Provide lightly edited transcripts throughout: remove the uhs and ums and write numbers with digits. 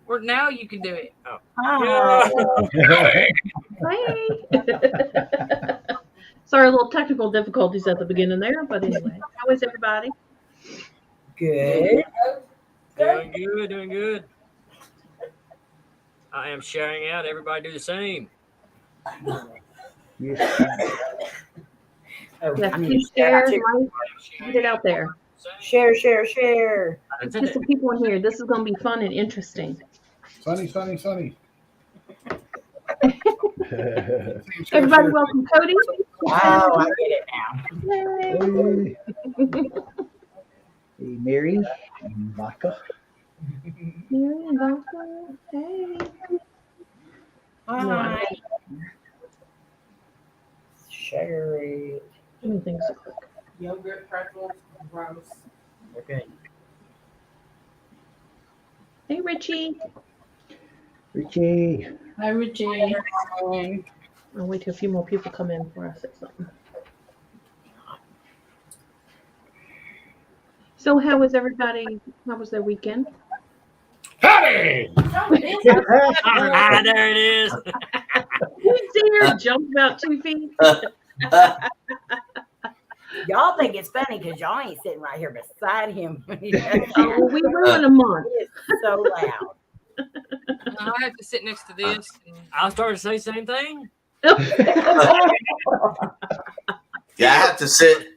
Or now you can do it. Oh. Hi. Hey. Sorry, a little technical difficulties at the beginning there, but anyway, how is everybody? Good. Doing good, doing good. I am sharing out. Everybody do the same. Yes, I need please to share share, too. like, get it out there. Share. Get some people in here. This is going to be fun and interesting. Sunny. Everybody, welcome Cody. Oh, I get it now. Yay. Hey, Mary and Vodka. Mary and Vodka. Hey. Hi. Share it. Let me think so quick. Yogurt, pretzels, gross. Okay. Hey, Richie. Richie. Hi, Richie. I'll wait till a few more people come in before I say something. So, how was everybody? How was their weekend? Howdy! There it is. You see her jump about 2 feet? Y'all think it's funny because y'all ain't sitting right here beside him. Oh, well, we will in a month. It's so loud. I have to sit next to this. I'll start to say the same thing. Yeah, I have to sit.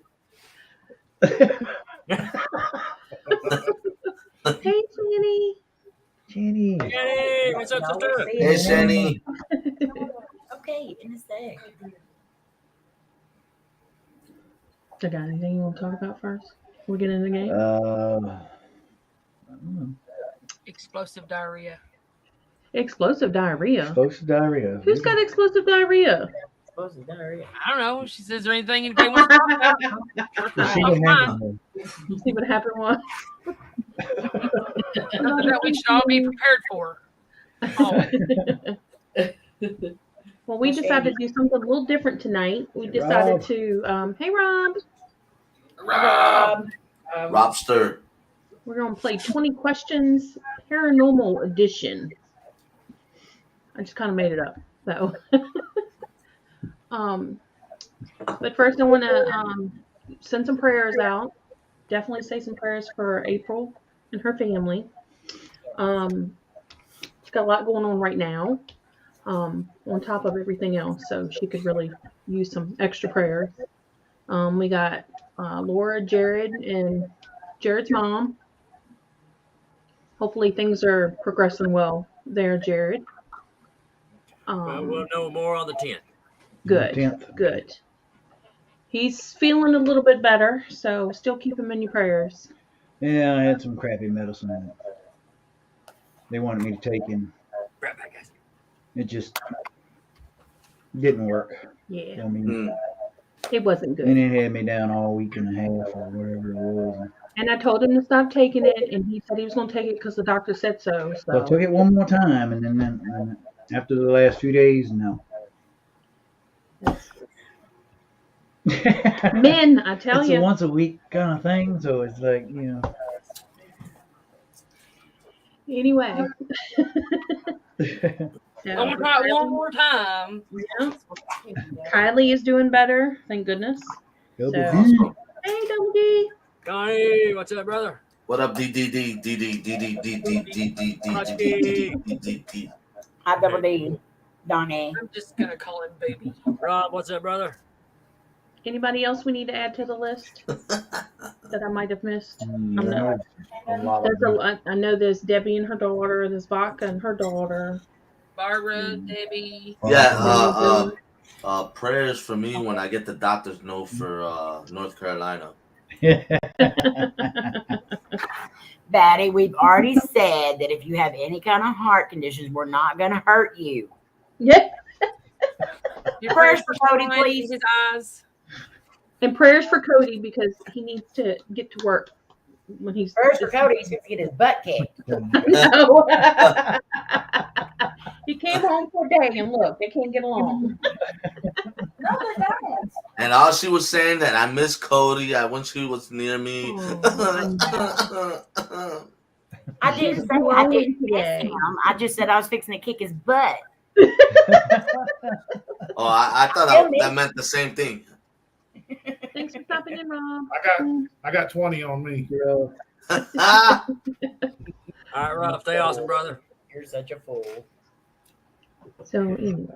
Hey, Jenny. Jenny. Hey, what's up, sister? Hey, Shani. Okay, in a sec. I got anything you want to talk about first? We'll get in the game. I don't know. Explosive diarrhea. Explosive diarrhea. Explosive diarrhea. Who's got explosive diarrhea? Explosive diarrhea. I don't know. She says, is there anything anybody wants to talk about? Let's see what happened. See what happened was. That we should all be prepared for. Well, we decided to do something a little different tonight. We decided Rob. to, hey, Rob. Robster. We're going to play 20 Questions Paranormal Edition. I just kind of made it up. So, but first I want to send some prayers out. Definitely say some prayers for April and her family. She's got a lot going on right now, on top of everything else. So she could really use some extra prayers. We got Laura, Jared, and Jared's mom. Hopefully things are progressing well there, Jared. Well, we'll know more on the 10th. Good. 10th. Good. He's feeling a little bit better, so still keep him in your prayers. Yeah, I had some crappy medicine that they wanted me to take, and Right back, guys. it just didn't work. Yeah, I mean, it wasn't good. and it had me down all week and a half or whatever it was. And I told him to stop taking it, and he said he was going to take it because the doctor said so. So I took it one more time, and then after the last few days, no. Men, I tell It's you. a once a week kind of thing, so it's like, Anyway. I'm going to try it one more time. Yeah. Kylie is doing better, thank goodness. Double So- D. Hey, Double D. Connie, what's up, brother? What up, D? Hi, Double D. Donnie. I'm just going to call him baby. Rob, what's up, brother? Anybody else we need to add to the list that I might have missed? Yeah, a lot of them. I know there's Debbie and her daughter, there's Vodka and her daughter. Barbara, Debbie. Yeah, prayers for me when I get the doctor's note for North Carolina. Batty, we've already said that if you have any kind of heart conditions, we're not going to hurt you. Yeah. Your Prayers for Cody, shine in please. His eyes. And prayers for Cody because he needs to get to work when he's. Prayers for Cody, he's going to get his butt kicked. No. He came home for a day and look, they can't get along. No, they don't. And all she was saying that I miss Cody. I wish he was near me. Oh, I didn't say Who I are we didn't miss today? him. I just said I was fixing to kick his butt. Oh, I thought that meant the same thing. Thanks for stopping in, Rob. I got 20 on me. Girl. All right, Rob, stay awesome, brother. You're such a fool. So anyway,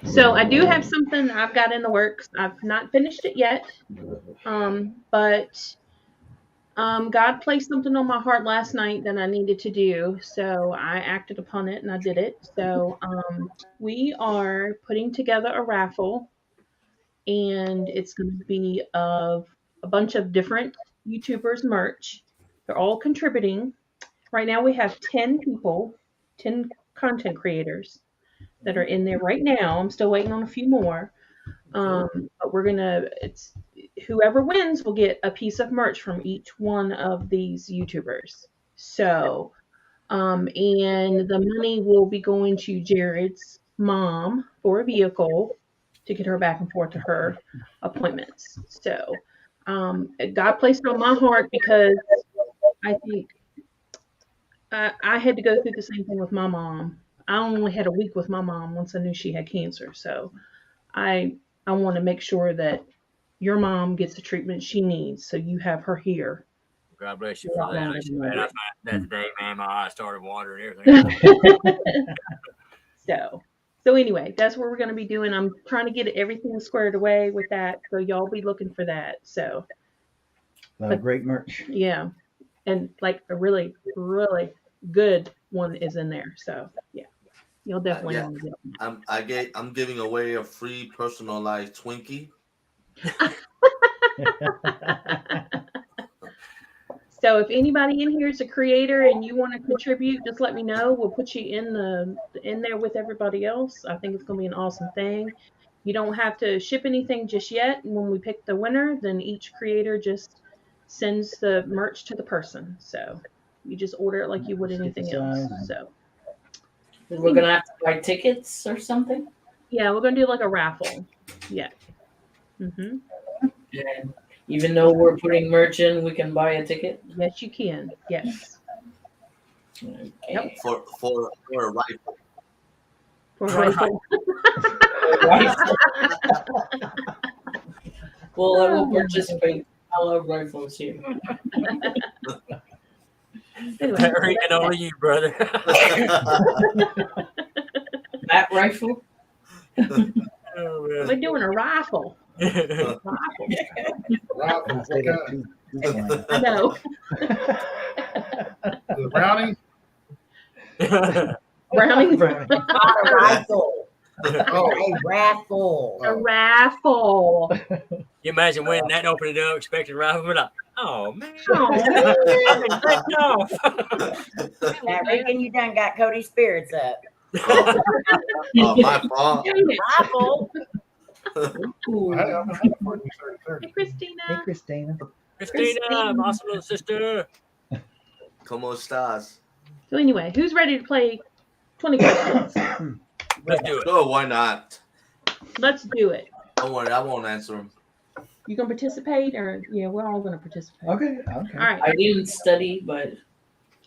so I do have something I've got in the works. I've not finished it yet, but God placed something on my heart last night that I needed to do, so I acted upon it and I did it. So we are putting together a raffle, and it's going to be of a bunch of different YouTubers merch. They're all contributing. Right now we have 10 people, 10 content creators that are in there right now. I'm still waiting on a few more. But it's whoever wins will get a piece of merch from each one of these YouTubers. So, and the money will be going to Jared's mom for a vehicle to get her back and forth to her appointments. So, God placed it on my heart because I think I had to go through the same thing with my mom. I only had a week with my mom once I knew she had cancer. So I want to make sure that your mom gets the treatment she needs. So you have her here. God bless you for that. Man, I found that today, man. My eyes started watering and everything. So anyway, that's what we're going to be doing. I'm trying to get everything squared away with that. So y'all be looking for that. So Great merch. Yeah. And like a really, really good one is in there. So yeah, you'll definitely want to get it. I'm giving away a free personalized Twinkie. So if anybody in here is a creator and you want to contribute, just let me know. We'll put you in there with everybody else. I think it's going to be an awesome thing. You don't have to ship anything just yet. When we pick the winner, then each creator just sends the merch to the person. So you just order it like you would anything else. So we're gonna have to buy tickets or something. Yeah, we're gonna do like a raffle. Yeah. And even though we're putting merch in, we can buy a ticket. Yes, you can. Yes. Okay. Yep. For a rifle. For a rifle. Well, I will participate. I love rifles here. Anyway, only you, brother. That rifle? We're doing a rifle. Right, I know. the brownie? Brownie. Not a rifle. A raffle. A raffle. You imagine winning that, opening it up, expecting a rifle, but like, oh man. Oh, I've been taken off. I reckon you done got Cody's spirits up. Oh, my fault. Rifle. Hey, Christina. Hey, Christina. Christina, my awesome little sister. Como estás? So anyway, who's ready to play 20 questions? Let's do it. No, why not? Let's do it. Don't worry, I won't answer them. You gonna participate, or yeah, we're all gonna participate. Okay. All right. I didn't study, but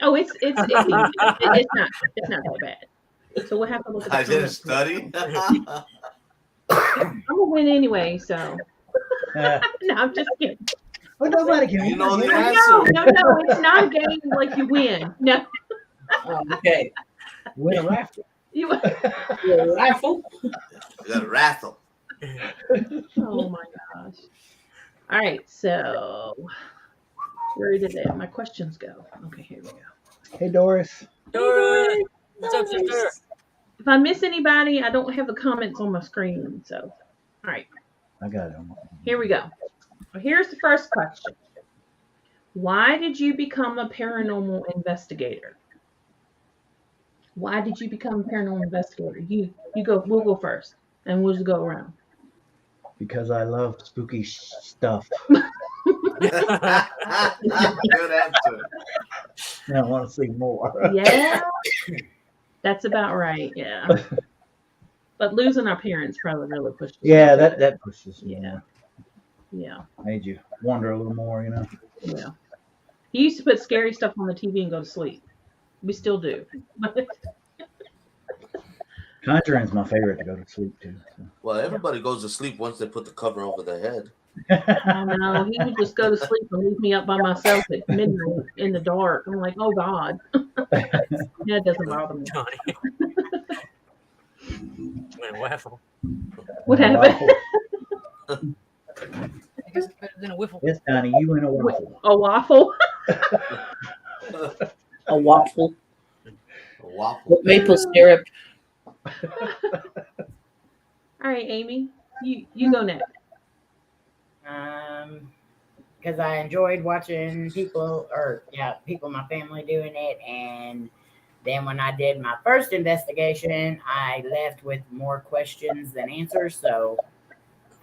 Oh, it's easy. It's not that bad. So we'll have to look at the I didn't comments. study. I'm gonna win anyway, so Uh, no, I'm just kidding. well, nobody can. You know the No, answer. no, it's not a game like you win. No, okay. Win a raffle. you. The rifle? You got a raffle. Oh my gosh. All right, so where did my questions go? Okay, here we go. Hey, Doris. Dora, what's up, sister? If I miss anybody, I don't have the comments on my screen. So, all right, I got it. here we go. Well, here's the first question. Why did you become a paranormal investigator? Why did you become a paranormal investigator? You go. We'll go first, and we'll just go around. Because I love spooky stuff. Good answer. And I want to see more. Yeah, that's about right. Yeah, but losing our parents probably really pushed us. Yeah, that pushes. Yeah. Yeah. Made you wonder a little more, you know. Yeah. He used to put scary stuff on the TV and go to sleep. We still do. Conjuring's my favorite to go to sleep to. So. Well, everybody goes to sleep once they put the cover over their head. Oh no, he would just go to sleep and leave me up by myself at midnight in the dark. I'm like, oh God. That doesn't bother me. Johnny. Man, waffle. What happened? I guess it's better than a whiffle. Yes, Donnie, you win a waffle. A waffle? A waffle A waffle. with maple syrup. All right, Amy, you go next. Because I enjoyed watching people in my family doing it. And then when I did my first investigation, I left with more questions than answers. So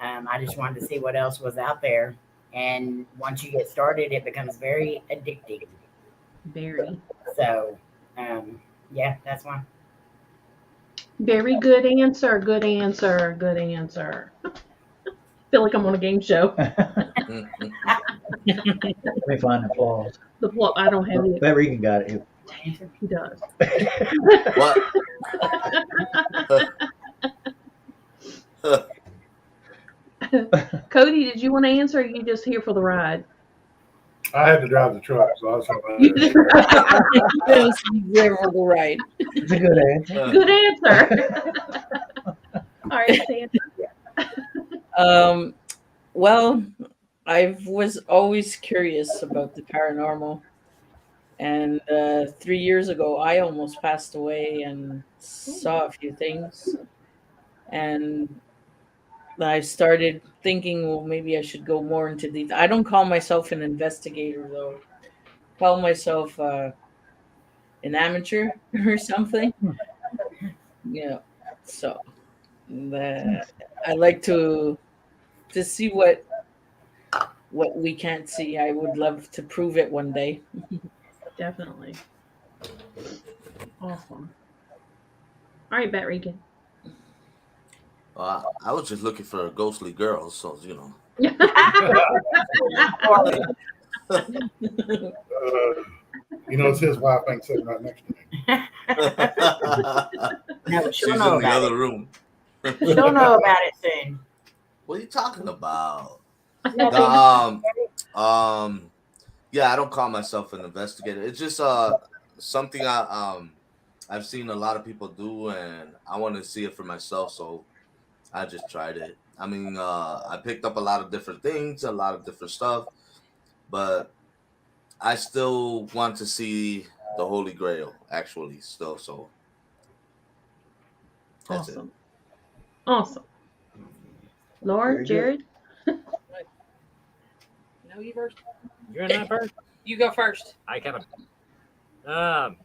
I just wanted to see what else was out there. And once you get started, it becomes very addicting. Very. So, yeah, that's one. Very good answer. Good answer. Good answer. Feel like I'm on a game show. Let me find the flaws. The plot, I don't have it. Bet Regan got it. He does. What? Cody, did you want to answer? Or are you just here for the ride? I had to drive the truck, so I was There for the ride. It's a good answer. Good answer. All right, Sandra. Well, I was always curious about the paranormal. And 3 years ago, I almost passed away and saw a few things. And I started thinking, well, maybe I should go more into these. I don't call myself an investigator, though. I call myself an amateur or something. Yeah. So I like to see what we can't see. I would love to prove it one day. Definitely. Awesome. All right, Bat Regan. I was just looking for a ghostly girl, so you know. it's his wife ain't sitting right next to me. No, She's in the other room. She'll know about it soon. What are you talking about? Nothing. Yeah, I don't call myself an investigator. It's just something I've seen a lot of people do, and I want to see it for myself. So I just tried it. I mean, I picked up a lot of different things, a lot of different stuff, but I still want to see the Holy Grail, actually, still. So that's Awesome. Awesome. Laura, Very good. Jared? No, you first. You're not first. You go first. I kind of.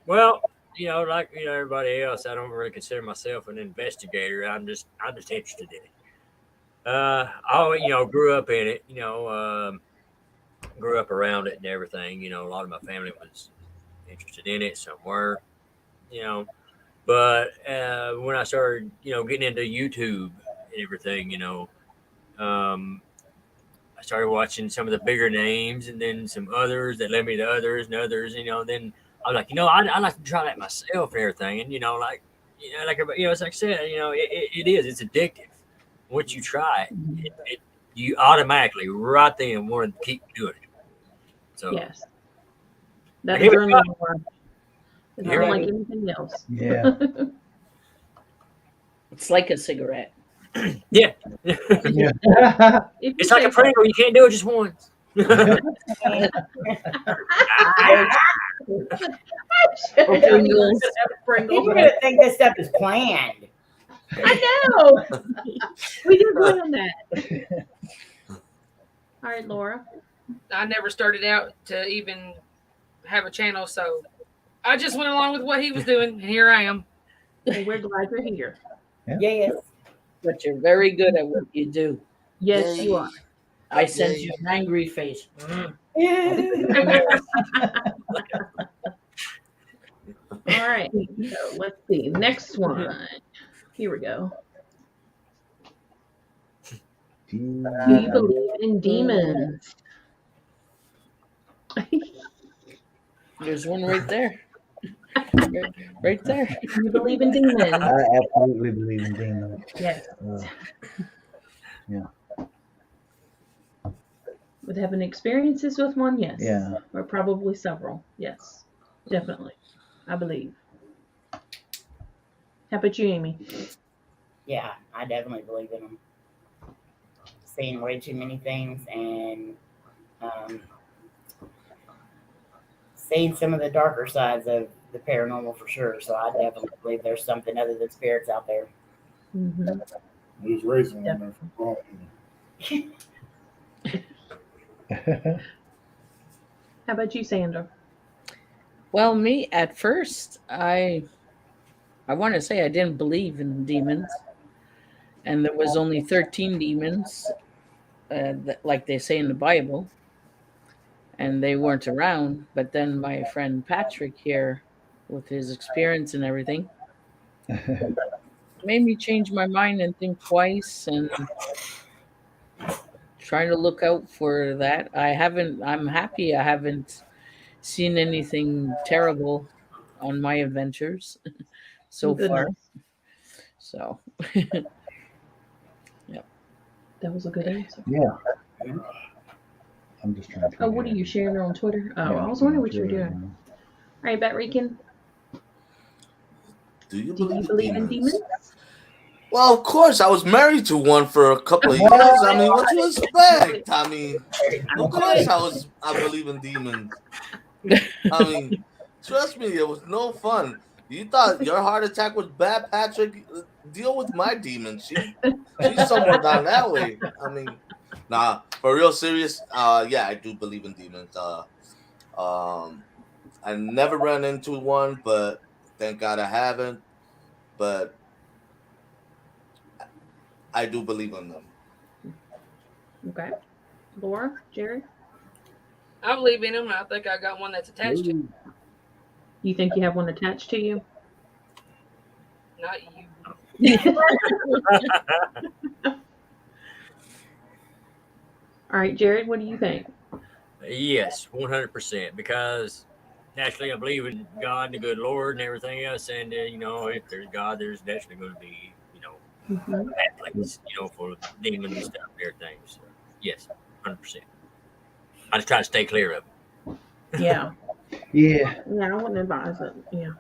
Well, like everybody else, I don't really consider myself an investigator. I'm just interested in it. I always, grew up in it. Grew up around it and everything. A lot of my family was interested in it. Some were, But when I started, getting into YouTube and everything, I started watching some of the bigger names and then some others that led me to others and others, then I was like, I'd like to try that myself and everything. And, like it's like I said, it's addictive. Once you try it, you automatically right then want to keep doing it. So Yes. That's Here we certainly go. more. It's Here not we like anything else. Yeah. It's like a cigarette. yeah, Yeah. it's like a Pringle. You can't do it just once. Pringles. People gonna think this stuff is planned. I know. We did plan that. All right, Laura. I never started out to even have a channel, so I just went along with what he was doing, and here I am. Well, we're glad you're here. Yes. But you're very good at what you do. Yes, you are. I sense your angry face. All right. So let's see. Next one. Here we go. Do you believe in demons? There's one right there. Right there. You believe in demons? I absolutely believe in demons. Yes. Yeah. With having experiences with one, yes. Yeah. Or probably several. Yes. Definitely. I believe. How about you, Amy? Yeah, I definitely believe in them. Seen way too many things and seen some of the darker sides of the paranormal for sure. So I definitely believe there's something other than spirits out there. Mm-hmm. Who's racing on there from home? How about you, Sandra? Well, me at first, I want to say I didn't believe in demons, and there was only 13 demons, like they say in the Bible, and they weren't around. But then my friend Patrick here, with his experience and everything, made me change my mind and think twice and trying to look out for that. I'm happy I haven't seen anything terrible on my adventures so far. So, yep. That was a good answer. Yeah. I'm just trying to. Oh, what are you sharing there on Twitter? Oh, I was wondering what you were doing. All right, Bat Rican. Do you Do you believe believe in in demons? Well, of course, I was married to one for a couple of years. I mean, what you expect? I mean, of course, I believe in demons. I mean, trust me, it was no fun. You thought your heart attack was bad, Patrick? Deal with my demons. She's somewhere down that way. I mean, nah, for real serious. Yeah, I do believe in demons. I never ran into one, but thank God I haven't. But I do believe in them. Okay. Laura, Jerry? I believe in them, and I think I got one that's attached to me. You think you have one attached to you? Not you. All right, Jared, what do you think? Yes, 100%. Because naturally, I believe in God, and the good Lord, and everything else. And if there's God, there's naturally going to be, Mm-hmm. bad place, for demons and stuff and everything. So, yes, 100%. I just try to stay clear of it. Yeah. Yeah. Yeah, I wouldn't advise it. Yeah.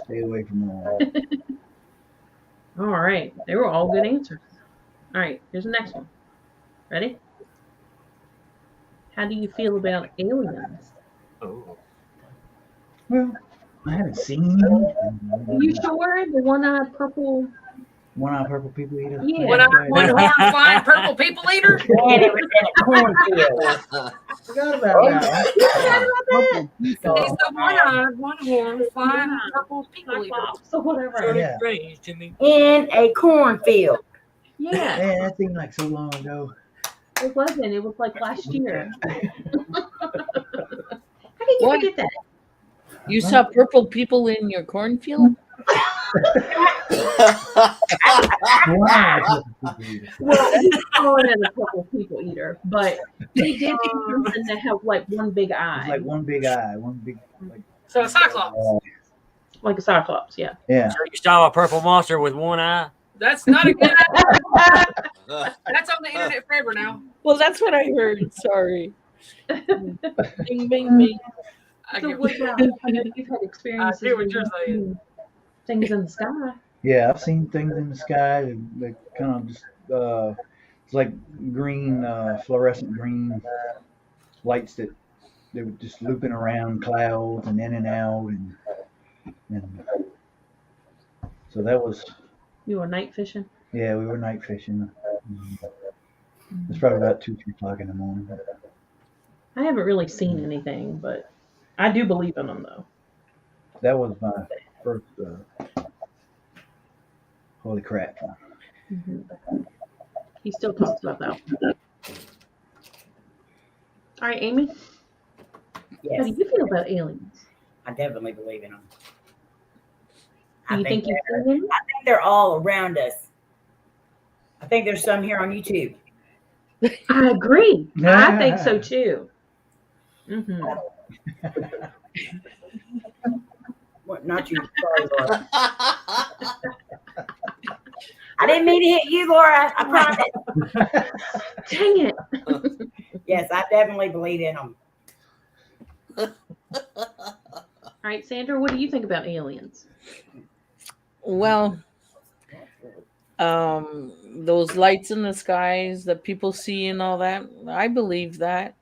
Stay away from all. All right. They were all good answers. All right, here's the next one. Ready? How do you feel about aliens? Oh. Well, I haven't seen any. You sure? The one-eyed purple. One-eyed purple people eater. Yeah. One horn flying purple people eater. And it was in a cornfield. Forgot about that. He's the one-eyed, one horn flying purple people eater. So whatever. Sort of Yeah. strange to me. In a cornfield. Yeah, Yeah, that seemed like so long ago. it wasn't. It was like last year. How can you What? forget that? You saw purple people in your cornfield? One-eyed purple people eater. Well, he's calling it a purple people eater, but he did do something that had like one big It's eye, like one big eye, one big like. So a cyclops. like a cyclops. Yeah. Yeah. So you saw a purple monster with one eye? That's not a good idea. That's on the internet forever now. Well, that's what I heard. Sorry. Bing, bing, bing. I So get what about? I know you've had experiences. I see what with you're saying. Things in the sky. Yeah, I've seen things in the sky that kind of just it's like green, fluorescent green lights that they were just looping around clouds and in and out, and so that was, You were night fishing. yeah, we were night fishing. It's probably about 2-3 o'clock in the morning. I haven't really seen anything, but I do believe in them though. That was my first holy crap. He still talks about that one. All right, Amy. How Yes, do you feel about aliens? I definitely believe in them. Do you think you've they're- seen them? I think they're all around us. I think there's some here on YouTube. I agree. I think so too. What, not you. Sorry, Laura. I didn't mean to hit you, Laura. I promise. Dang it. Yes, I definitely believe in them. All right, Sandra, what do you think about aliens? Well, those lights in the skies that people see and all that, I believe that.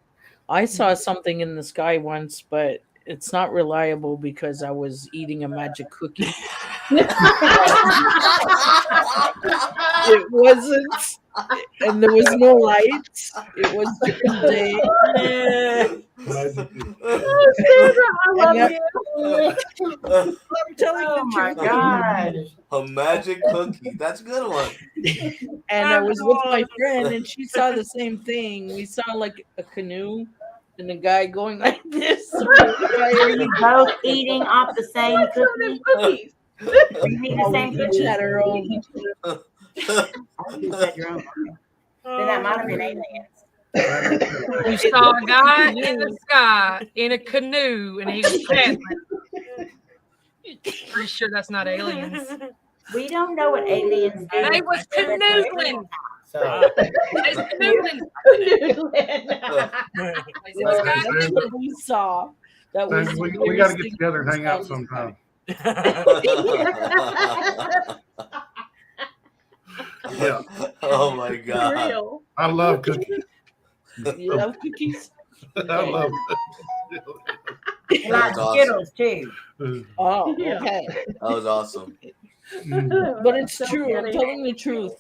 I saw something in the sky once, but it's not reliable because I was eating a magic cookie. It wasn't, and there was no lights. It was during the day. Sandra, I love And you. I'm telling Oh the my truth. gosh. A magic cookie. That's a good one. And I was with my friend, and she saw the same thing. We saw like a canoe and a guy going like this. Are you both eating off the same Some cookie? cookies. Are you eating the same We cookie? each had our own. Oh, you said your own. Then that might have been aliens. You saw a guy in the sky in a canoe, and he was paddling. Pretty sure that's not aliens. We don't know what aliens do. They was canoodling. So They was canoodling. Well, that's what we saw. That was the We got to weirdest get thing together and we hang saw out in the sometime. Yeah, Oh my For god. real. I love cookies. sky. You love cookies? I love you like That's awesome. Skittles too. it. Oh, Yeah. okay. That was awesome. But it's So true. I'm funny. telling the truth.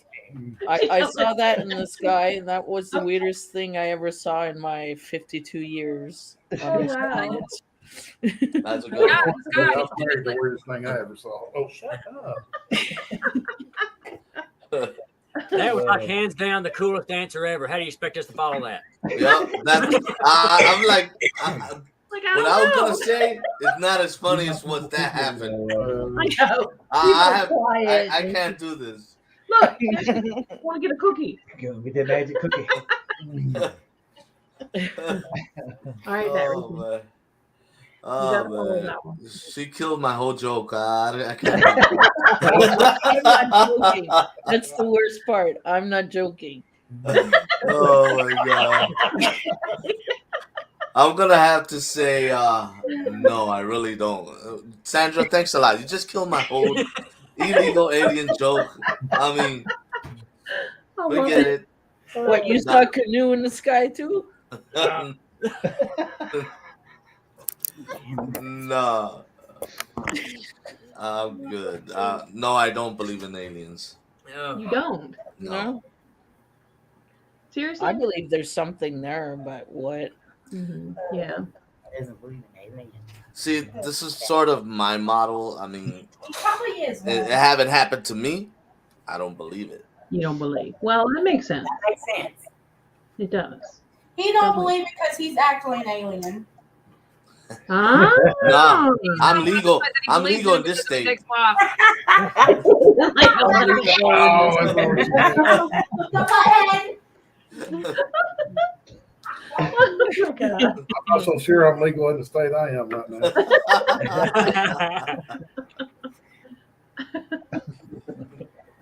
I saw that in the sky, and that was the weirdest thing I ever saw in my 52 years Oh, on this wow. planet. That's a good Yeah, one. the sky. That's probably the weirdest thing I ever saw. Oh, shut up. That was like hands down the coolest answer ever. How do you expect us to follow that? Yeah, that's. I'm like, Like, what I was gonna say is not as funny as what that happened. I know. I can't do this. Look, want to get a cookie. Go get that magic cookie. All right, that Oh man. gotta Oh follow man. that one. She killed my whole joke. I can't. I'm not joking. That's the worst part. I'm not joking. Oh my god. I'm gonna have to say no, I really don't. Sandra, thanks a lot. You just killed my whole illegal alien joke. I mean, I love forget it. What, you saw a canoe in the sky too? No. I'm good. No, I don't believe in aliens. You don't. No. Seriously? I believe there's something there, but what? Yeah. Doesn't believe in aliens. See, this is sort of my model. I mean, He probably is. it haven't happened to me. I don't believe it. You don't believe. Well, that makes sense. That makes sense. It does. He don't believe it because he's actually an alien. Ah. Nah, I'm He legal. I'm believes legal in it this because of his state. ex-wife. Oh, that's what we're saying. Go ahead. Oh my God. I'm not so sure I'm legal in the state I am right now.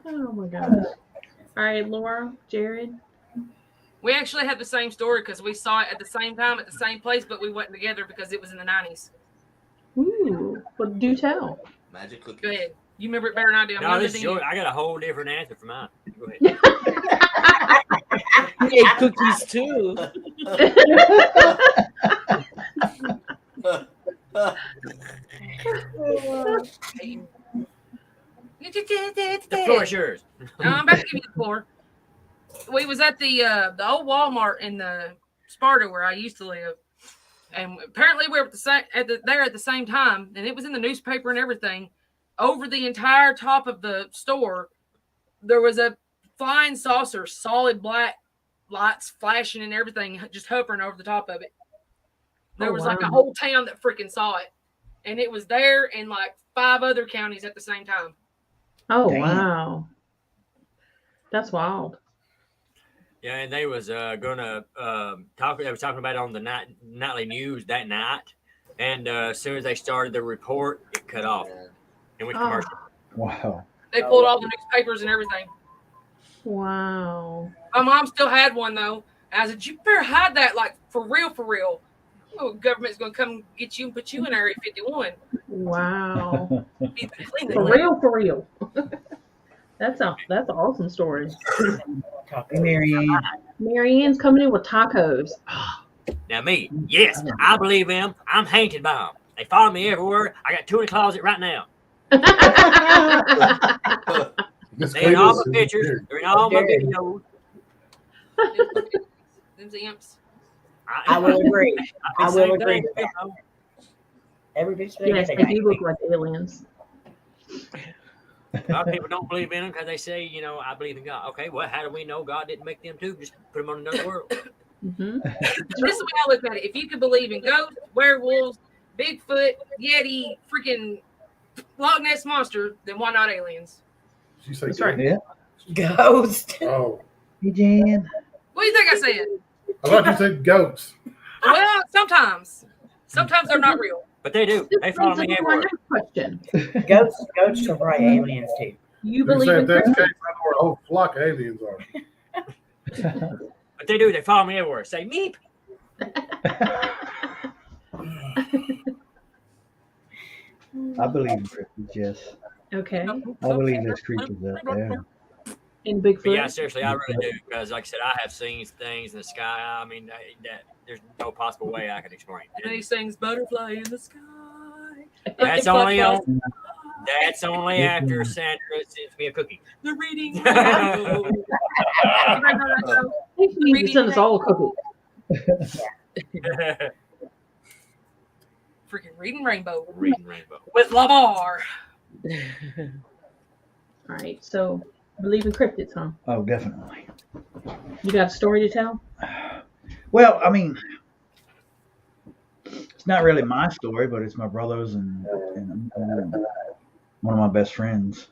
Oh my God. All right, Laura, Jared. We actually had the same story because we saw it at the same time at the same place, but we went together because it was in the 90s. Ooh, well, do tell. Magic cookie. Go ahead. You remember it better than I do. I'm No, younger this is than you. yours. I got a whole different answer for mine. Go ahead. He ate cookies too. The floor is yours. I'm about to give you the floor. We was at the old Walmart in the Sparta where I used to live, and apparently we were at there at the same time, and it was in the newspaper and everything. Over the entire top of the store, there was a flying saucer, solid black lights flashing and everything, just hovering over the top of it. There was like a whole town that freaking saw it, and it was there in like 5 other counties at the same time. Oh, Damn. wow. That's wild. Yeah, and they was gonna talk. They was talking about it on the nightly news that night, And as soon as they started the report, it cut off and went to Oh, commercial. Wow. They pulled all the newspapers and everything. wow. My mom still had one though. And I said, "You better hide that, like for real, for real. Oh, government's gonna come get you and put you in Area 51." Wow. Be clean For the real, for real. That's an awesome story. Hey, Marianne. Mary Ann's coming in with tacos. Now me, yes, I believe them. I'm haunted by them. They follow me everywhere. I got 2 in the closet right now. Miss They're in all my Cletus is pictures. here. They're in all my videos. Them's imps. I will agree. I've I been will saying agree things, with that. you know. Every bitch they Yes, get, they do look like aliens. A lot of people don't believe in them because they say, you know, I believe in God. Okay, well, how do we know God didn't make them too? Just put them on another world. Mm-hmm. This is the way I look at it. If you could believe in ghosts, werewolves, Bigfoot, Yeti, freaking Loch Ness monster, then why not aliens? She said, That's right. Yeah. Ghost. Oh, Hey, Jan. What do you think I said? I thought you said goats. Well, sometimes. Sometimes they're not real. But they do. This They follow brings me us to our everywhere. next question. Ghosts are probably aliens too. You You believe said in that's the cryptids? case. I know where a whole flock of aliens are. But they do. They follow me everywhere. Say meep. I believe in cryptids, yes. Okay. I believe there's creatures out there. In But Bigfoot? yeah, seriously, I really do. Because, like I said, I have seen things in the sky. I mean, that there's no possible way I could explain And he it. sings Butterfly in the Sky. That's only on. That's only after Sandra sends me a cookie. The reading rainbow. You guys know that show? I think you need to send us all a cookie. Freaking Reading Rainbow Reading Rainbow. with Lamar. All right. So, believe in cryptids, huh? Oh, definitely. You got a story to tell? Well, I mean, it's not really my story, but it's my brother's and one of my best friends.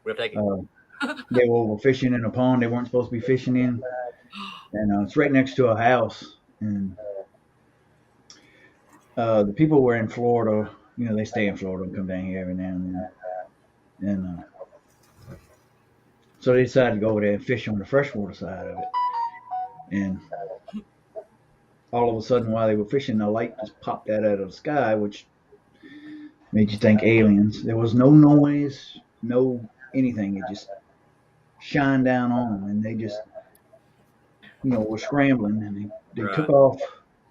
We'll take it. They were over fishing in a pond they weren't supposed to be fishing in, and it's right next to a house. And the people were in Florida. You know, they stay in Florida and come down here every now and then. And so they decided to go over there and fish on the freshwater side of it. And all of a sudden, while they were fishing, a light just popped out of the sky, which made you think aliens. There was no noise, no anything. It just shined down on them, and they just, were scrambling, and they took off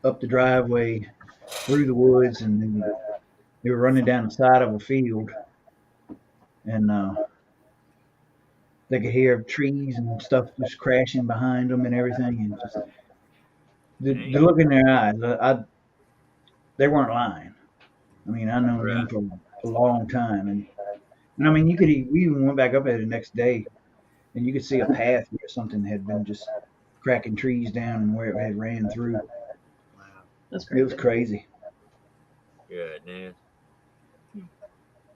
up the driveway through the woods, and then they were running down the side of a field, and they could hear trees and stuff just crashing behind them and everything, and just the look in their eyes, they weren't lying. I mean, I know them for a long time, and I mean, we even went back up there the next day, and you could see a path where something had been just cracking trees down and where it had ran through. That's It crazy. was crazy. Good, man.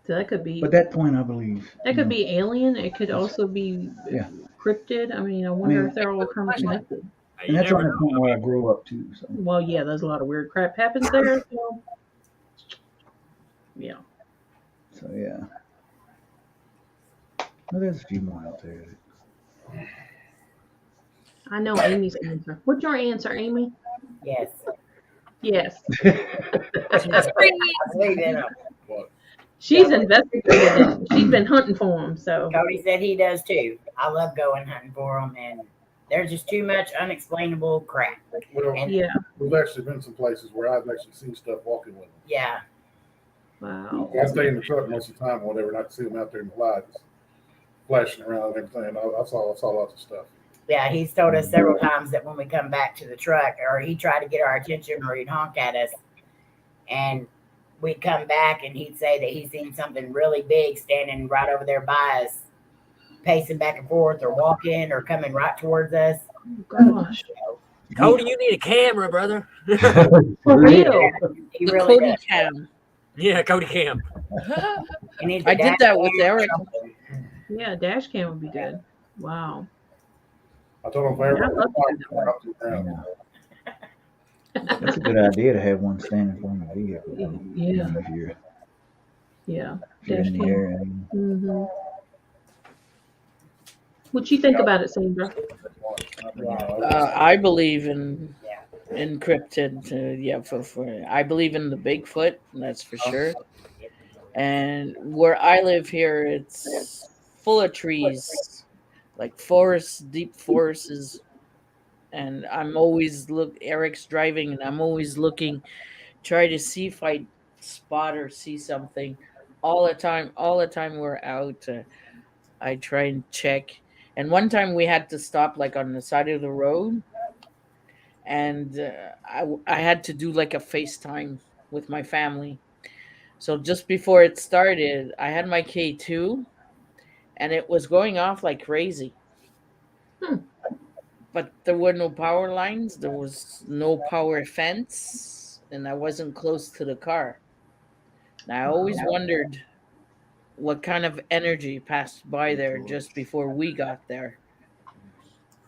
So that could be. But that point, I believe. That could be alien. It could also be Yeah. cryptid. I mean, I wonder if they're all kind of connected. Hey, And you that's never on the know. point where I grew up too. So Well, yeah, there's a lot of weird crap happens there. So. Yeah. So yeah. Well, there's a few more out there. I know Amy's answer. What's your answer, Amy? Yes. Yes. I believe in them. She's investigated. She's been hunting for them. So. Cody said he does too. I love going hunting for them, and there's just too much unexplainable crap. Well, And Yeah. there's actually been some places where I've actually seen stuff walking with them. yeah, Wow. I stay in the truck most of the time or whatever, and I can see them out there in the light, just flashing around and everything. I saw lots of stuff. yeah, he's told us several times that when we come back to the truck, or he tried to get our attention, or he'd honk at us, and we'd come back, and he'd say that he's seen something really big standing right over there by us, pacing back and forth, or walking, or coming right towards us. Gosh. Cody, you need a camera, brother. For real. He The really Cody does. cam. Yeah, Cody Cam. He needs I a did dash that with cam or Eric. something. Yeah, a dash cam would be good. Wow. I told them if I ever Yeah, I love I'm up to the ground. That's a good idea to have one standing for the vehicle. Yeah, If you're, yeah. if you're in the Dash cam. area. Mm-hmm. What you think about it, Sandra? I believe in Yeah. encrypted. Yeah, for I believe in the Bigfoot. That's for sure. And where I live here, it's full of trees, like forests, deep forests. And I'm always Eric's driving, and I'm always looking, try to see if I spot or see something. All the time, we're out. I try and check. And one time we had to stop like on the side of the road, and I had to do like a FaceTime with my family. So just before it started, I had my K2, and it was going off like crazy. Hmm. But there were no power lines, there was no power fence, and I wasn't close to the car. And I always wondered what kind of energy passed by there just before we got there.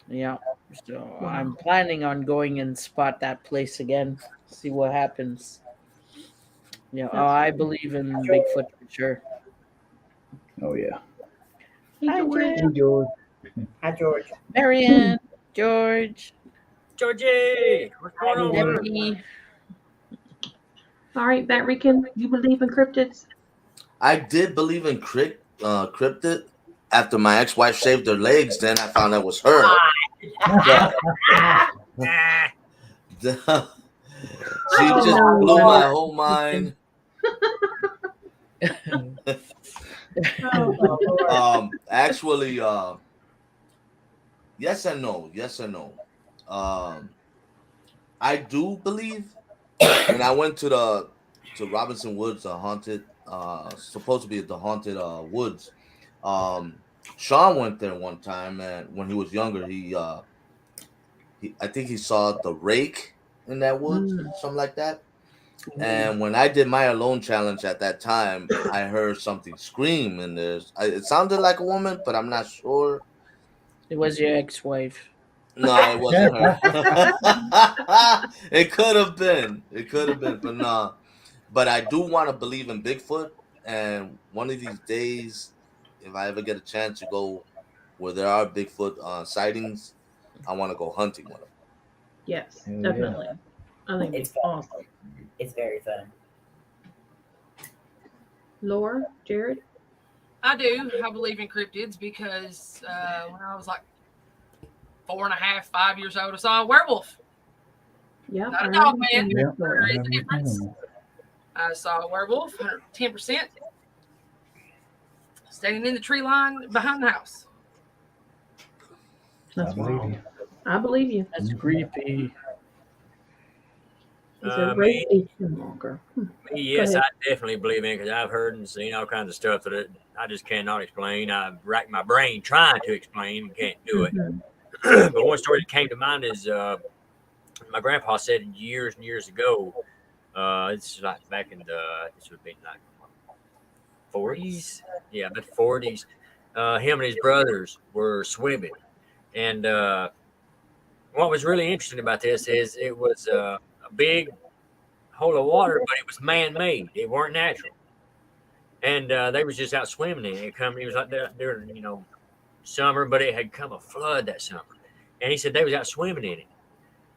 Yeah. So I'm planning on going and spot that place again, see what happens. Yeah, I believe in Bigfoot for sure. Oh yeah. Hey, Hi, George. Jen. Hey George. Hi, George. Marianne, George, Georgie, what's going on, brother? Debbie. All right, Bat Rican, you believe in cryptids? I did believe in cryptid after my ex-wife shaved her legs. Then I found out it was her. Nah. She just blew my whole mind. Oh, Lord. Actually, yes and no. Yes and no. I do believe when I went to Robinson Woods, the haunted, supposed to be the haunted woods. Sean went there one time, and when he was younger, I think he saw the rake in that woods, something like that. And when I did my alone challenge at that time, I heard something scream, and it sounded like a woman, but I'm not sure. It was your ex-wife. No, it wasn't her. It could have been. It could have been, but no. But I do want to believe in Bigfoot, and one of these days, if I ever get a chance to go where there are Bigfoot sightings, I want to go hunting with them. Yes, Hell yeah. definitely. I think It's it's awesome. It's very fun. Laura, Jared? I do. I believe in cryptids because when I was like 4.5, 5 years old, I saw a werewolf. Yeah. Not a dog man. Yeah. There is a Whatever difference. you I saw a werewolf, 110%, standing in the tree line behind the house. I believe you. I believe you. That's creepy. He's a Me, radiation walker. yes, ahead. I definitely believe in it because I've heard and seen all kinds of stuff that I just cannot explain. I've racked my brain trying to explain and can't do it. Mhm. But one story that came to mind is my grandpa said years and years ago. It's like back in this would be like 40s, yeah, but 40s. Him and his brothers were swimming, and what was really interesting about this is it was a big hole of water, but it was man-made. It weren't natural, and they was just out swimming in it. It was like during summer, but it had come a flood that summer, and he said they was out swimming in it.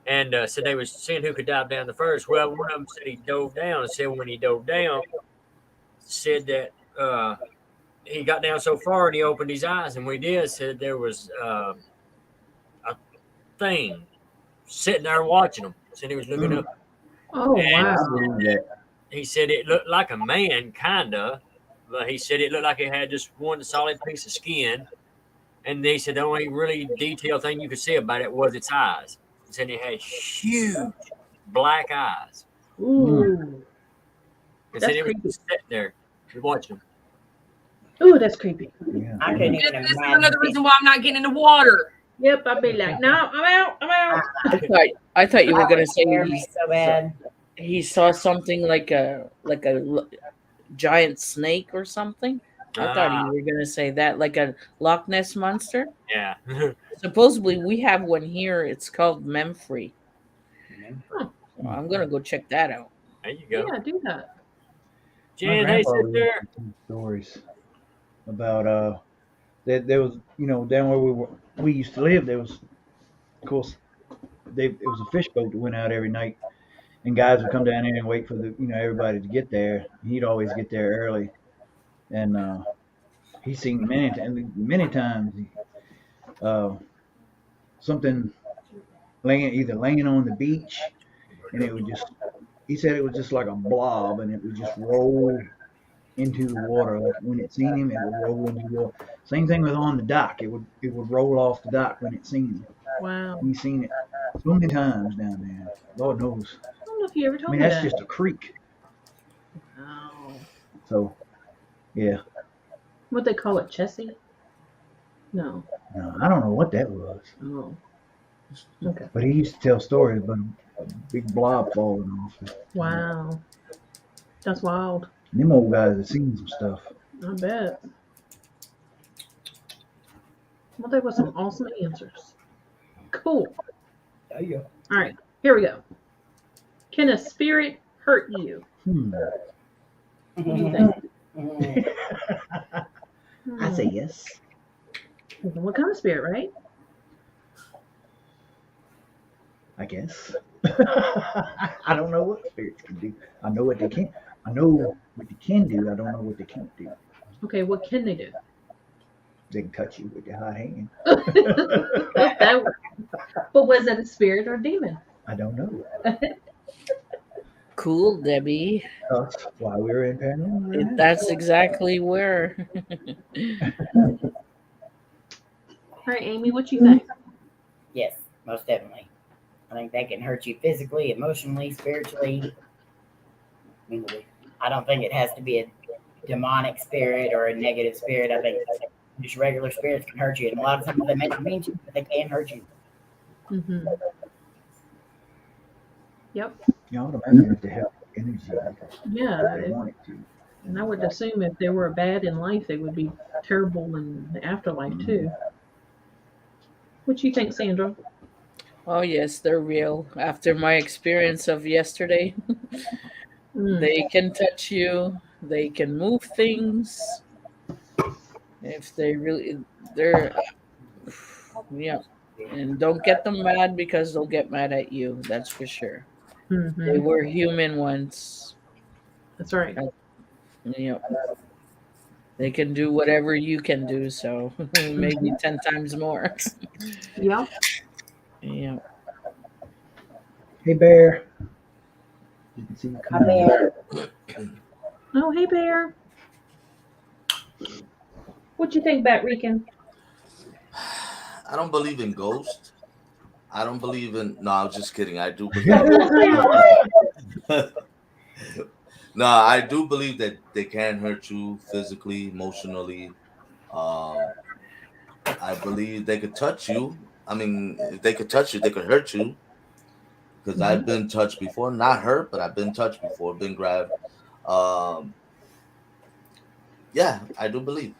And said they was seeing who could dive down the first. Well, one of them said he dove down and said when he dove down, said that he got down so far and he opened his eyes, and when he did, said there was a thing sitting there watching him. Said he was looking up. Oh, And I wow. believe that. he said it looked like a man, kinda, but he said it looked like it had just one solid piece of skin. And he said the only really detailed thing you could see about it was its eyes. He said it had huge black eyes. Ooh. He That's said it was creepy. just sitting there watching him. Ooh, that's creepy. Yeah. I couldn't This even is imagine. another reason why I'm not getting in the water. Yep, I'd be like, no, I'm out. I'm out. I thought you were gonna say Scare me so bad. he saw something like a giant snake or something. I thought you were gonna say that, like a Loch Ness monster. Yeah. Supposedly we have one here. It's called Memphre. Well, I'm gonna go check that out. There you go. Yeah, do that. My Jen, hey grandpa used sister. to tell stories about there was down where we used to live. There was, of course, it was a fish boat that went out every night, and guys would come down there and wait for the everybody to get there. He'd always get there early, and he's seen many times something either laying on the beach, and it would just. He said it was just like a blob, and it would just roll into the water. Like when it seen him, it would roll into the water. Same thing with on the dock. It would roll off the dock when it seen him. Wow. He's seen it so many times down there. Lord knows. I don't know if you ever I told mean, me that's that. just a creek. Oh. So, yeah. What they call it, Chessie? No. No, I don't know what that was. Oh. Okay. But he used to tell stories about a big blob falling off it. Wow. That's wild. Them old guys have seen some stuff. I bet. Well, there was some awesome answers. Cool. There you All right, here we go. Can a spirit hurt you? What do you think? I say yes. What kind of spirit, right? I guess. I don't know what spirits can do. I know what they can. I know what they can do. I don't know what they can't do. Okay, what can they do? They can touch you with their hot hand. But was it a spirit or a demon? I don't know. Cool, Debbie. That's why we're in Paranormal. That's exactly where. All right, Amy, what you think? Yes, most definitely. I think that can hurt you physically, emotionally, spiritually. Mentally. I don't think it has to be a demonic spirit or a negative spirit. I think just regular spirits can hurt you. And a lot of times they meant to mean to, but they can hurt you. Mm-hmm. Yep. You automatically have to help energy. Yeah. They want it to. And I would assume if they were bad in life, they would be terrible in the afterlife, too. What you think, Sandra? Oh yes, they're real. After my experience of yesterday, they can touch you. They can move things. If they're yeah. And don't get them mad because they'll get mad at you. That's for sure. Mm-hmm. They were human once. That's right. Yep. They can do whatever you can do, so maybe 10 times more. Yeah. Yeah. Hey, Bear. You can see you Hi, Bear. Oh, hey, Bear. What you think, Bat Rican? I don't believe in ghosts. I don't believe in. No, I'm just kidding. I do believe. No, I do believe that they can hurt you physically, emotionally. I believe they could touch you. I mean, if they could touch you, they could hurt you. Because I've been touched before, not hurt, but I've been touched before, been grabbed. Yeah, I do believe.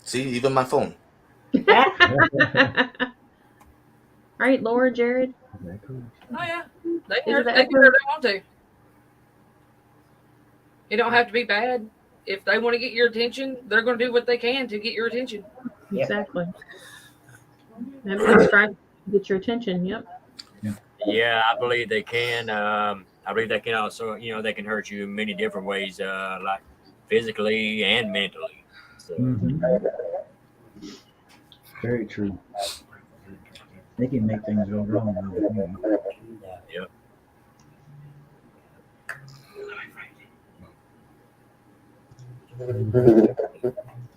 See, even my phone. All right, Laura, Jared. Oh yeah, they Is can it hurt, an they can echo? hurt if they want to. It don't have to be bad. If they want to get your attention, they're going to do what they can to get your attention. Exactly. Have a strike to get your attention. Yep. Yeah, I believe they can. I believe they can also, they can hurt you in many different ways, like physically and mentally. So. Very true. They can make things go wrong. Yep.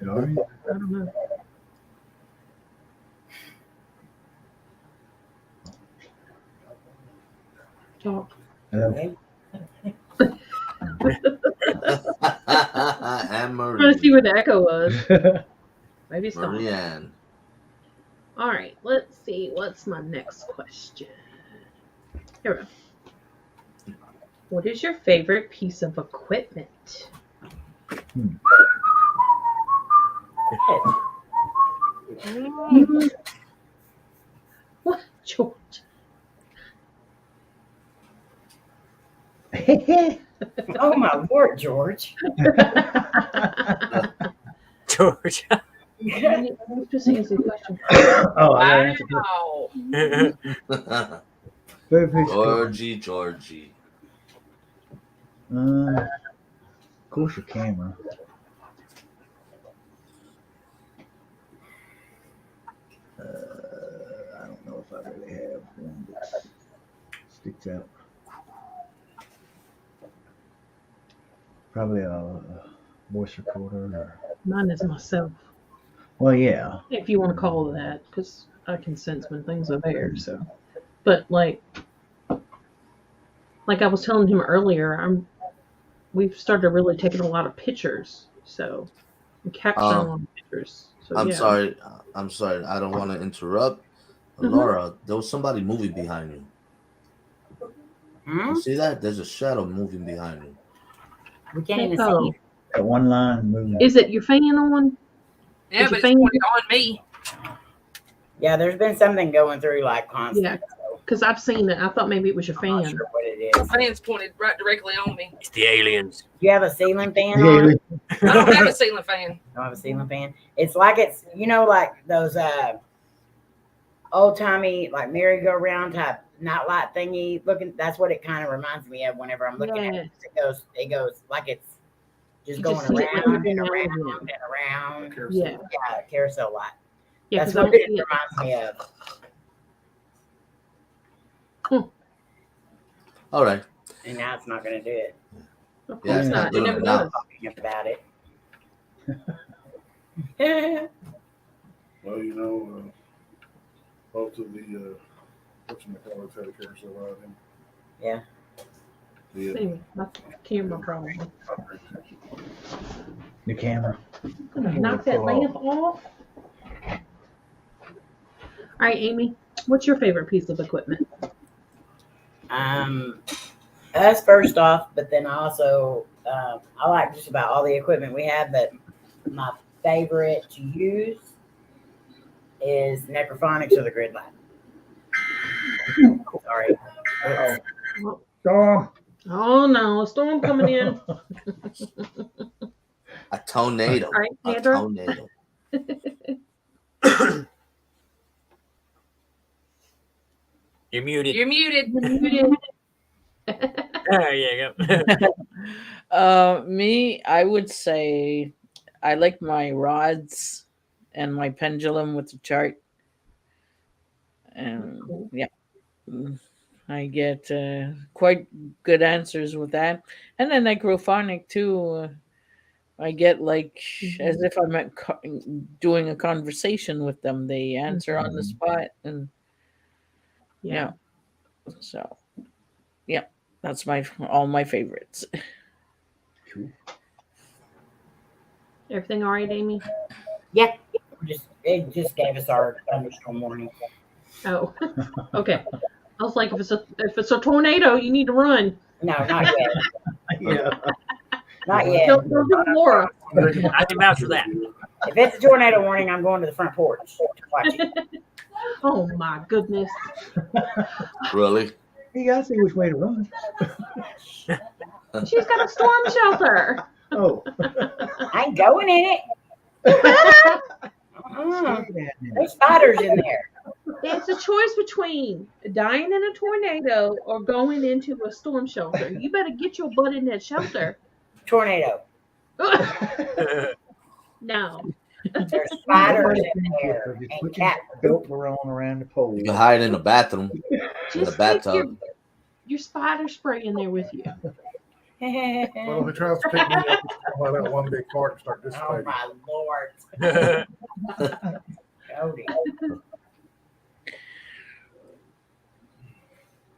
All right. I don't know. Talk. Hello. And Marie. Trying to see where the echo was. Maybe it's not. Marianne. All right, let's see. What's my next question? Here we go. What is your favorite piece of equipment? What, George? Oh my Lord, George. George. Just answer the question. Oh, I gotta answer. Wow. Very Georgie. Of course, your camera. I don't know if I really have one that sticks out. Probably a voice recorder. Or... Mine is myself, Well, yeah. if you want to call it that, because I can sense when things are there. So, but like I was telling him earlier, we've started really taking a lot of pictures, so we capture a lot of pictures. So I'm yeah. sorry. I don't want to interrupt. Laura, there was somebody moving behind you. Hmm? You see that? There's a shadow moving behind you. We can't even Oh. see. That one line moving. Is it your fan on? Yeah, Is but your it's fan? pointed on me. Yeah, there's been something going through like constant. Yeah, because I've seen it. I thought maybe it was your I'm not fan. sure what it The is. fan's pointed right directly on me. It's the aliens. You have a ceiling fan on? I don't have a ceiling fan. You don't have a ceiling fan? It's like it's, like those old timey, like merry-go-round type nightlight thingy looking. That's what it kind of reminds me of whenever I'm looking at it. It goes like it's just You going just see it around moving and around around again. and around. Yeah, Yeah, carousel light. yeah, That's because I what don't it see it. reminds me of. All right. And now it's not going to do it. Of Yeah, course it's not not. It doing never it now. does. Talking about it. Well, both of the whatchamacallits had a carousel ride in. Yeah. The, Anyway, my camera problem. The camera. I'm gonna knock that lamp off. All right, Amy, what's your favorite piece of equipment? Us first off, but then I also I like just about all the equipment we have, but my favorite to use is necrophonics or the grid light. Sorry. Storm. Oh no, a storm coming in. A tornado. All right, A Sandra. tornado. You're muted. You're muted. There you go. Me, I would say I like my rods and my pendulum with the chart. And yeah, I get quite good answers with that. And then necrophonic too. I get like as if I'm doing a conversation with them. They answer on the spot, and yeah. So yeah, that's all my favorites. Cool. Everything all right, Amy? Yeah. It just gave us our thunderstorm warning. Oh, okay. I was like, if it's a tornado, you need to run. No, not yet. Yeah. Not yet. Don't do Laura. I can vouch for that. If it's a tornado warning, I'm going to the front porch to watch it. Oh my goodness. Really? You gotta see which way to run. She's got a storm shelter. Oh. I ain't going in it. There's spiders in there. It's a choice between dying in a tornado or going into a storm shelter. You better get your butt in that shelter. Tornado. No. There's spiders in there. Just And put your cat belt around the pole. You can hide in the bathroom. In the Just take bathtub. your spider spray in there with you. Well, if it tries to pick me up, it's gonna let that one big fart and start Oh dissipating. my Lord. Cody.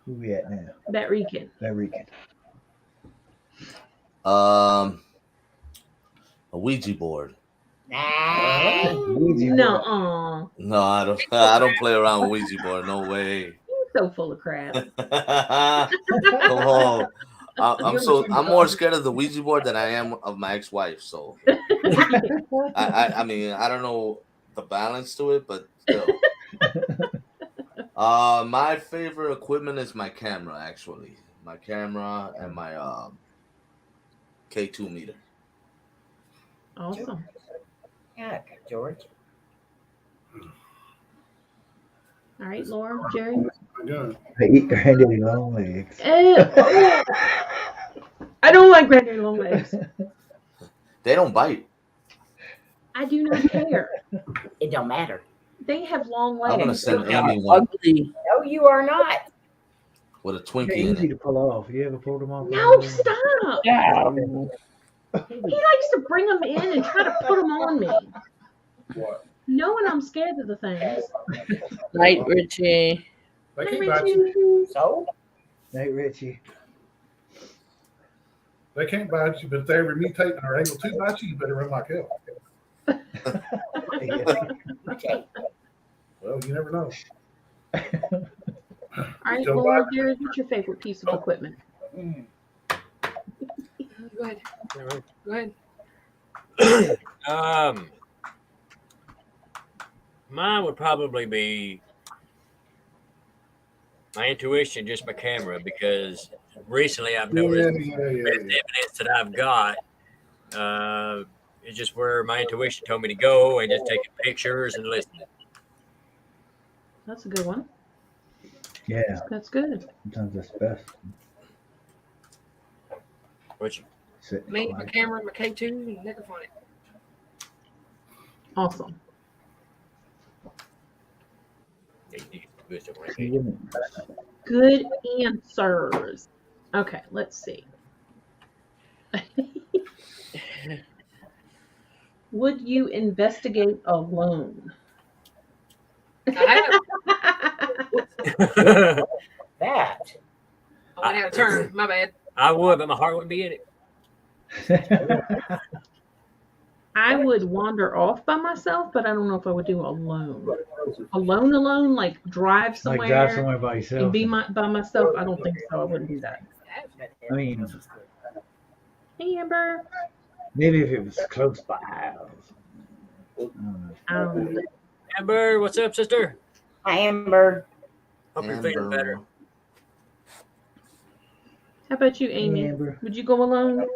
Who we at now? That weekend. That weekend. A Ouija board. Nah. No. No, I don't. I don't play around with Ouija board. No way. You're so full of crap. Oh, I'm more scared of the Ouija board than I am of my ex-wife. So I mean, I don't know the balance to it, but still. My favorite equipment is my camera. Actually, my camera, and my K2 meter. Awesome. Yeah, George. All right, Laura, Jerry. Good. I eat granddaddy long legs. I don't like granddaddy long legs. They don't bite. I do not care. It don't matter. They have long I'm gonna legs. send They are Amy one ugly. No, you are not. with a They're Twinkie in easy it. to pull off. You ever pulled them off? No, stop. Yeah. He likes to bring them in and try to put them on me. What? Knowing I'm scared of the things. Night, Richie. They Hey, can't bite you. Richie. So Nate Richie. They can't bite you, but if they ever mutate and are able to bite you, you better run like hell. okay. Well, you never know. All right, Joe Laura, Biden. Jared, what's your favorite piece of equipment? Mm. Go ahead. Go ahead. Mine would probably be my intuition, just my camera, because recently I've noticed the evidence that I've got is just where my intuition told me to go and just taking pictures and listening. That's a good one. Yeah, That's good. sometimes that's best. Which Sit Me, my quiet. camera, my K2, and Necrophonic. Awesome. She wouldn't. Good answers. Okay, let's see. Would you investigate alone? I That. went out of turn. My bad. I would, but my heart wouldn't be in it. I would wander off by myself, but I don't know if I would do alone. Alone, like drive somewhere, Like drive somewhere by yourself. and be by myself. I don't think so. I wouldn't do that. I mean, Hey, Amber. maybe if it was close by. I don't know. I don't know. Amber, what's up, sister? Hi, Amber. Hope you're feeling better. How about you, Amy? Amber. Would you go alone?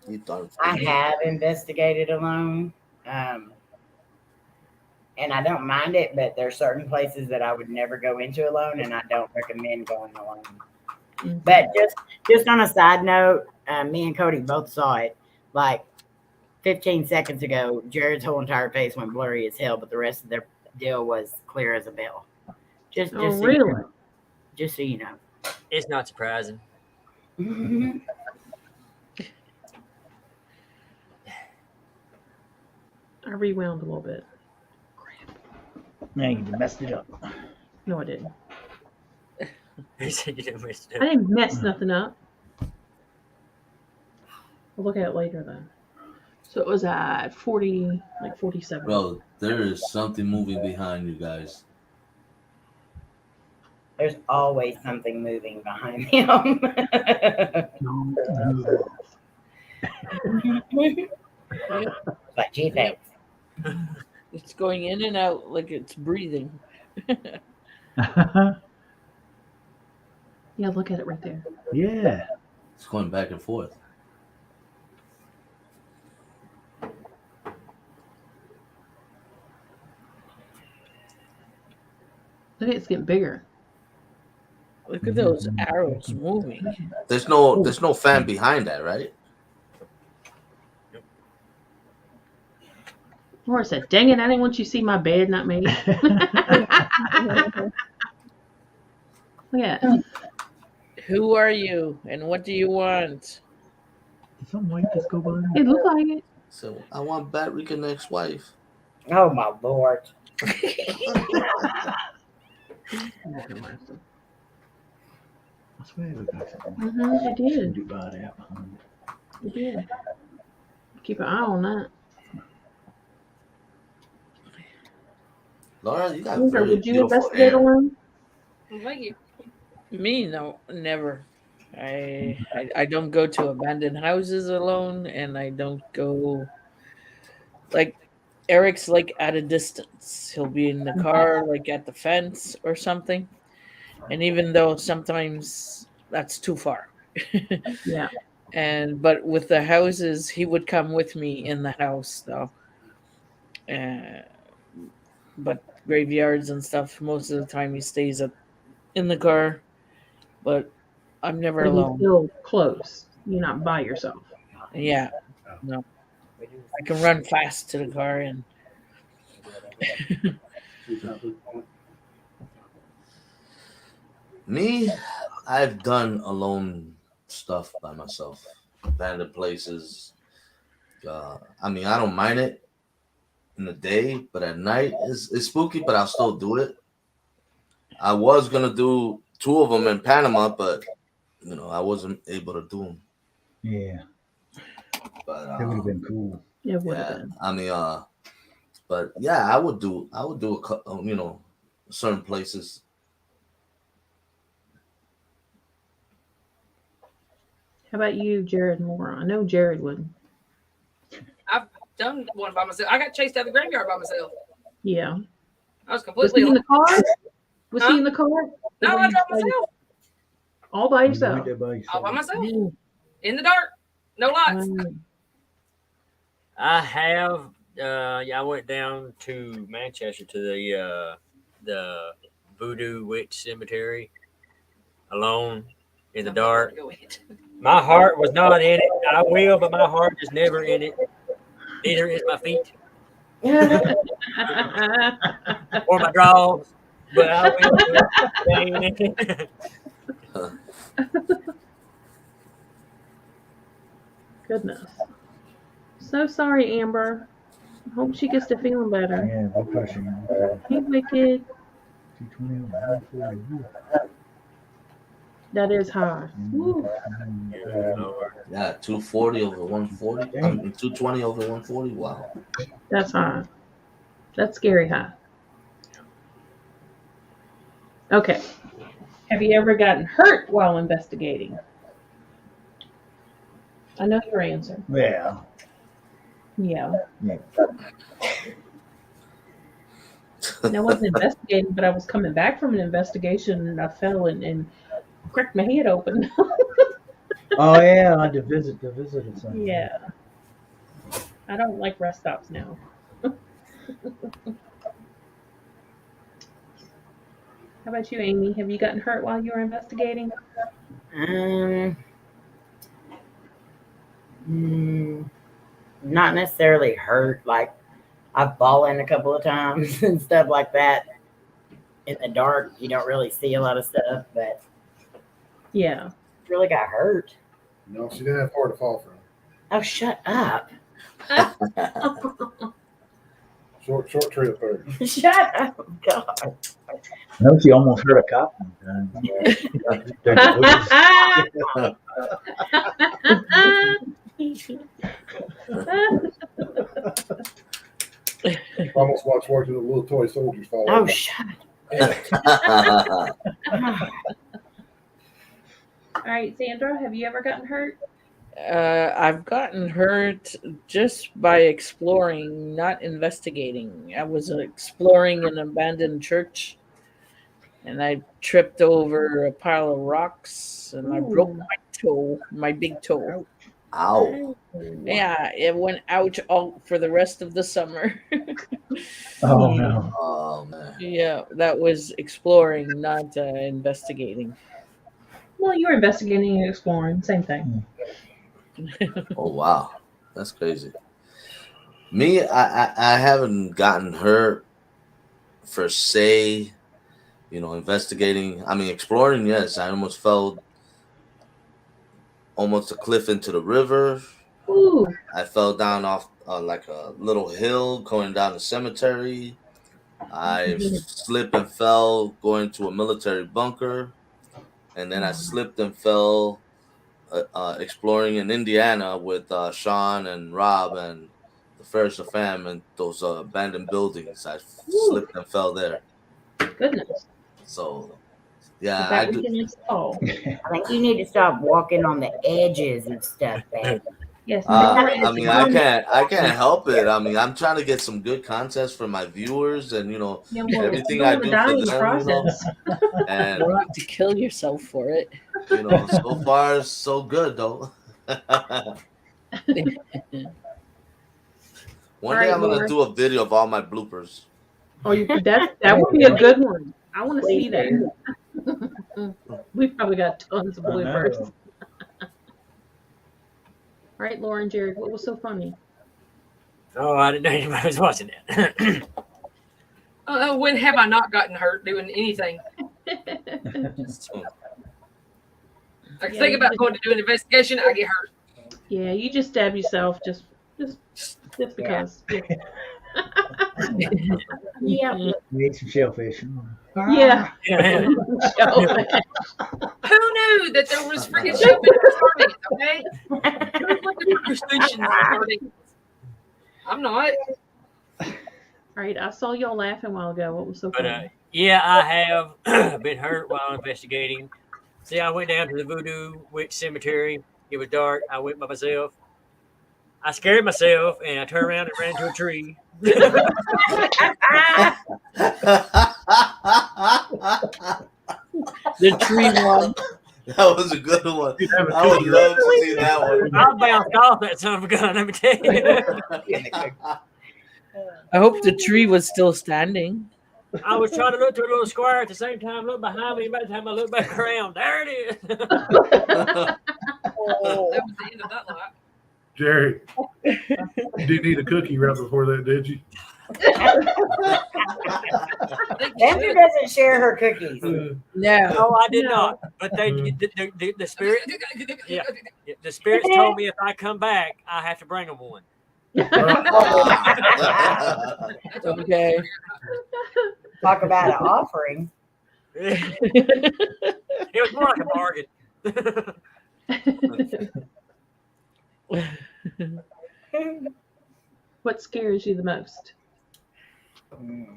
You thought I have investigated alone, and I don't mind it, but there's certain places that I would never go into alone, and I don't recommend going alone. Mhm. But just on a side note, me and Cody both saw it. Like 15 seconds ago, Jared's whole entire face went blurry as hell, but the rest of their deal was clear as a bell. Just Oh, so you really? know. Just so you know. It's not surprising. I rewound a little bit. Man, you messed it up. No, I didn't. He said you didn't miss it. I didn't mess nothing up. We'll look at it later then. So it was at 40, like 47. Bro, there is something moving behind you guys. There's always something moving behind him. But gee, thanks. It's going in and out like it's breathing. Yeah, look at it right there. Yeah. It's going back and forth. Look at it's getting bigger. Look at those arrows moving. There's no fan behind that, right? Laura said, dang it, I didn't want you to see my bed, not me. Look at it. Who are you and what do you want? Did something white just go by? It looked like it. So I want Patrick and ex-wife. Oh my Lord. I swear we got something. Mm-hmm, it did. Shoot by that. It did. Keep an eye on that. Laura, you got Amber, very would you beautiful investigate hair. alone? Well, thank you. Me, no, never. I don't go to abandoned houses alone, and I don't go. Like Eric's like at a distance. He'll be in the car, like at the fence or something. And even though sometimes that's too far. Yeah. But with the houses, he would come with me in the house though. But graveyards and stuff, most of the time he stays in the car. But I'm never But he's alone. still close. You're not by yourself. Yeah, no, I can run fast to the car and. Me, I've done alone stuff by myself, abandoned places. I mean, I don't mind it in the day, but at night it's spooky. But I'll still do it. I was gonna do 2 of them in Panama, but I wasn't able to do them. Yeah, But that would have been cool. It would have yeah, been. I mean, but yeah, I would do a couple, certain places. How about you, Jared Moore? I know Jared would. I've done one by myself. I got chased out of the graveyard by myself. Yeah. I was Was completely he in the car? Was Huh? he in the car? No, Or I were drove you myself. all by You yourself? went there by All by yourself. myself. In the dark. No lights. I have. I went down to Manchester to the Voodoo Witch Cemetery alone in the dark. Go in. My heart was not in it. I will, but my heart is never in it. Neither is my feet or my drawers. But I will. Stay in it. Goodness. So sorry, Amber. Hope she gets to feeling better. Yeah, blood pressure. Hey, Wicked. 220 over 140. That is high. Woo. Yeah, 240 over 140. 220 over 140. Wow. That's high. That's scary high. Okay. Have you ever gotten hurt while investigating? I know your answer. Yeah. Yeah. Yeah. I wasn't investigating, but I was coming back from an investigation and I fell and cracked my head open. Oh yeah, I had to visit the visitor center. Yeah. I don't like rest stops now. How about you, Amy? Have you gotten hurt while you were investigating? Not necessarily hurt. Like I've fallen a couple of times and stuff like that. In the dark, you don't really see a lot of stuff, but Yeah. really got hurt. No, she didn't have far to fall from. Oh, shut up! Short trip there. Shut up! God. No, she almost hurt a cop. Almost watched watching the little toy soldiers fall. Oh, over. shut All right, Sandra, have you ever gotten hurt? I've gotten hurt just by exploring, not investigating. I was exploring an abandoned church, and I tripped over a pile of rocks, and I broke my toe, my big toe. Ow. Yeah, it went out all for the rest of the summer. Oh no. Oh man. Yeah, that was exploring, not investigating. Well, you were investigating and exploring, same thing. Oh wow, that's crazy. Me, I haven't gotten hurt for say, investigating. I mean, exploring. Yes, I almost fell almost a cliff into the river. Ooh. I fell down off like a little hill going down the cemetery. I slipped and fell going to a military bunker, and then I slipped and fell exploring in Indiana with Sean and Rob and the Ferris fam and those abandoned buildings. I slipped and fell there. Goodness. So, yeah, That I do. I think you need to stop walking on the edges and stuff, man. Yes. I mean, I can't help it. I mean, I'm trying to get some good content for my viewers, and everything I do for them. process. And You don't have to kill yourself for it. You know, so far so good though. One day Alright, I'm gonna Laura. do a video of all my bloopers. Oh, that would be a good one. I want to see Please that. We've probably got tons of I bloopers. know. All right, Lauren, Jared, what was so funny? Oh, I didn't know anybody was watching that. When have I not gotten hurt doing anything? I can think about going to do an investigation, I get hurt. Yeah, you just stab yourself just because. Yeah. We ate some shellfish. Yeah. Yeah. Who knew that there was freaking shellfish sardines, okay? Who's looking for crustaceans and sardines? I'm not. All right, I saw y'all laughing a while ago. What was so But funny? yeah, I have been hurt while investigating. See, I went down to the Voodoo Witch Cemetery. It was dark. I went by myself. I scared myself, and I turned around and ran into a tree. The tree one. That was a good one. You have a I would cookie. love to see that one. I bounced off that son of a gun, let me tell you. I hope the tree was still standing. I was trying to look to a little square at the same time, look behind me. By the time I look back around, there it is. That was the end of that lot. Jerry, you didn't eat a cookie right before that, did you? Andrew doesn't share her cookies. No. No, I did not. But the spirit, yeah, the spirits told me if I come back, I have to bring them one. Okay. Talk about an offering. It was more like a bargain. What scares you the most?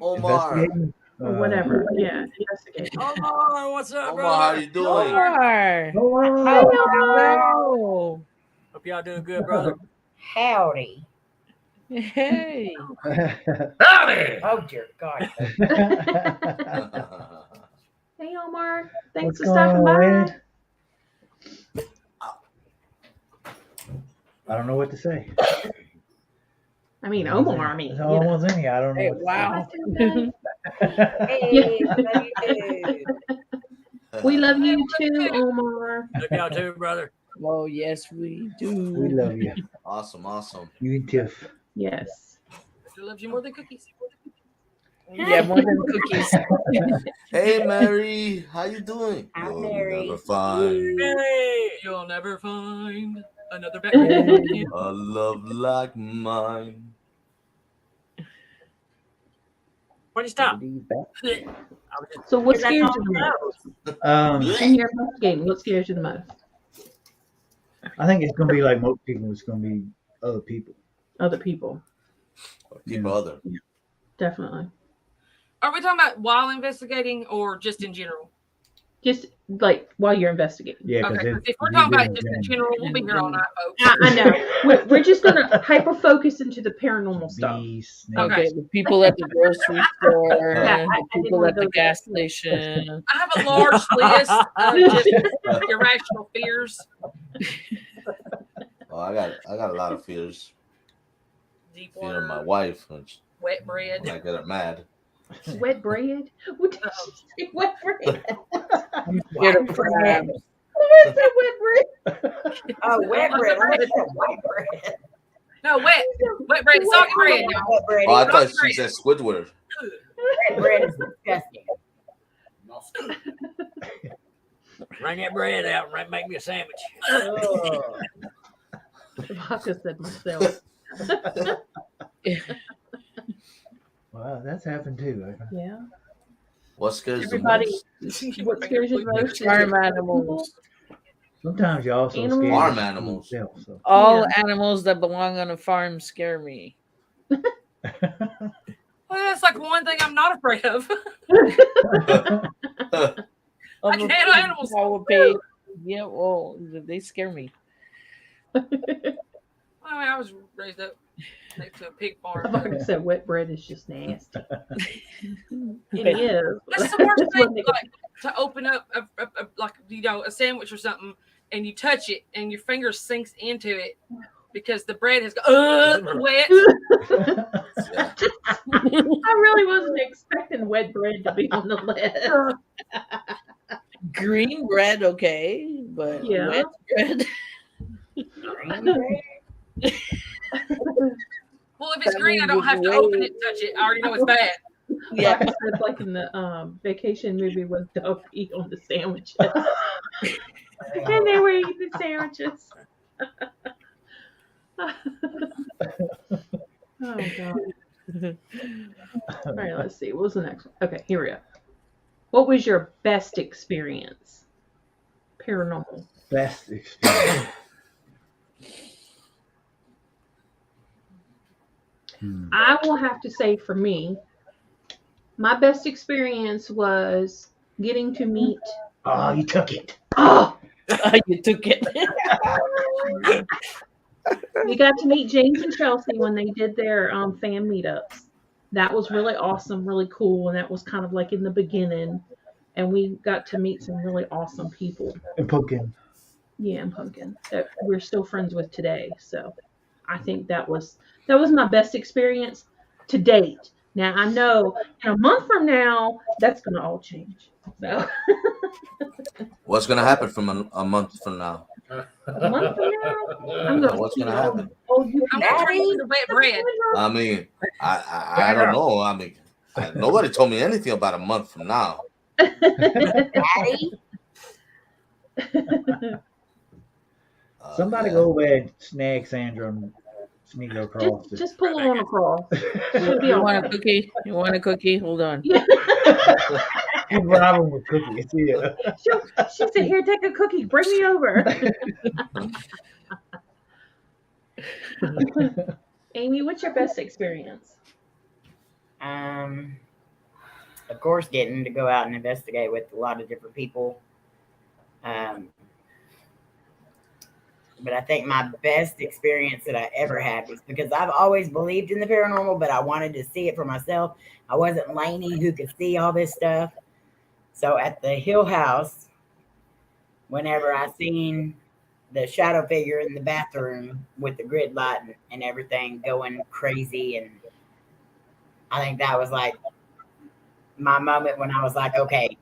Omar. Investigating? Or whatever. Yeah, investigate. Omar, what's up, Omar, how brother? you doing? Omar. Hello. Hope y'all doing good, brother. Howdy. Hey. Howdy! Oh dear God. Hey, Omar. Thanks What's for going stopping on, by. Ed? I don't know what to say. I mean, Omar, I mean. There's almost any. I don't know. Hey, what to wow. Hey, what do you do? We love you too, Omar. Love y'all too, brother. Oh, yes, we do. We love you. Awesome, awesome. You and Tiff. Yes. She loves you more than cookies. Yeah, more than cookies. Hey, Mary, how you doing? Hi, You'll Mary. never find Hey. You'll never find another Batman. a love like mine. Why'd you stop? So what scares you the most? In your investigating, what scares you the most? I think it's gonna be like most people. It's gonna be other people. Other people. People other. Definitely. Are we talking about while investigating or just in general? Just like while you're investigating. Yeah, because Okay, 'cause if we're talking about just in general, we'll be here all night, folks. I know. We're just going to hyper focus into the paranormal stuff. bees, Okay. Okay, the people at the grocery store, Yeah, the I people didn't at the know gas that. station. I have a large list of just irrational fears. Oh, I got a lot of fears. Deep Fear of my water, wife when wet bread. I get her mad. Wet bread? What did you say? Wet bread? Get a crab. What is that wet bread? Oh, wet bread. I said white bread. No, wet bread, soggy bread, y'all. Wet bread. Oh, I thought she said Squidward. Wet bread is disgusting. Bring that bread out and make me a sandwich. Ugh. Vodka said myself. Wow, that's happened too. Yeah. What scares Everybody, the most? what scares you the most? Farm animals. Sometimes you also Animals. scared Farm of animals. yourself, so. All Yeah. animals that belong on a farm scare me. Well, that's like one thing I'm not afraid of. I can't handle animals. Cow, pig. Yeah, well, they scare me. I mean, I was raised up next to a pig I farm. thought you said wet bread is just nasty. It Okay. is. That's the worst That's what thing, they- like to open up a sandwich or something, and you touch it, and your finger sinks into it because the bread has got wet. Yeah. I really wasn't expecting wet bread to be on the list. Green bread, okay, but Yeah. wet bread. Well, if it's That green, I means don't it's have to way- open it, touch it. I already know it's bad. Yeah. Like I said, like in the vacation movie with Doug eat on the sandwiches. And they were eating the sandwiches. Oh god. All right, let's see. What was the next one? Okay, here we go. What was your best experience? Paranormal. Best experience. I will have to say for me, my best experience was getting to meet. Oh, you took it. Oh, You took it. we got to meet James and Chelsea when they did their fan meetups. That was really awesome, really cool, and that was kind of like in the beginning. And we got to meet some really awesome people. And Pumpkin. Yeah, and Pumpkin that we're still friends with today. So I think that was my best experience to date. Now I know in a month from now that's gonna all change. So What's gonna happen from a month from now? a month from now, I'm gonna What's gonna happen? Oh, you I'm gonna turn you into wet bread. I mean, I don't know. I mean, nobody told me anything about a month from now. Daddy? Somebody Yeah. go over there and snag Sandra and sneak her across. just pull her on across. She'll be You all want a right. cookie? You want a cookie? Hold on. You bribe them with cookies. Yeah. She said, "Here, take a cookie. Bring me over." Amy, what's your best experience? Of course, getting to go out and investigate with a lot of different people. But I think my best experience that I ever had was because I've always believed in the paranormal, but I wanted to see it for myself. I wasn't Lainey who could see all this stuff. So at the Hill House, whenever I seen the shadow figure in the bathroom with the grid light and everything going crazy, and I think that was like my moment when I was like, okay,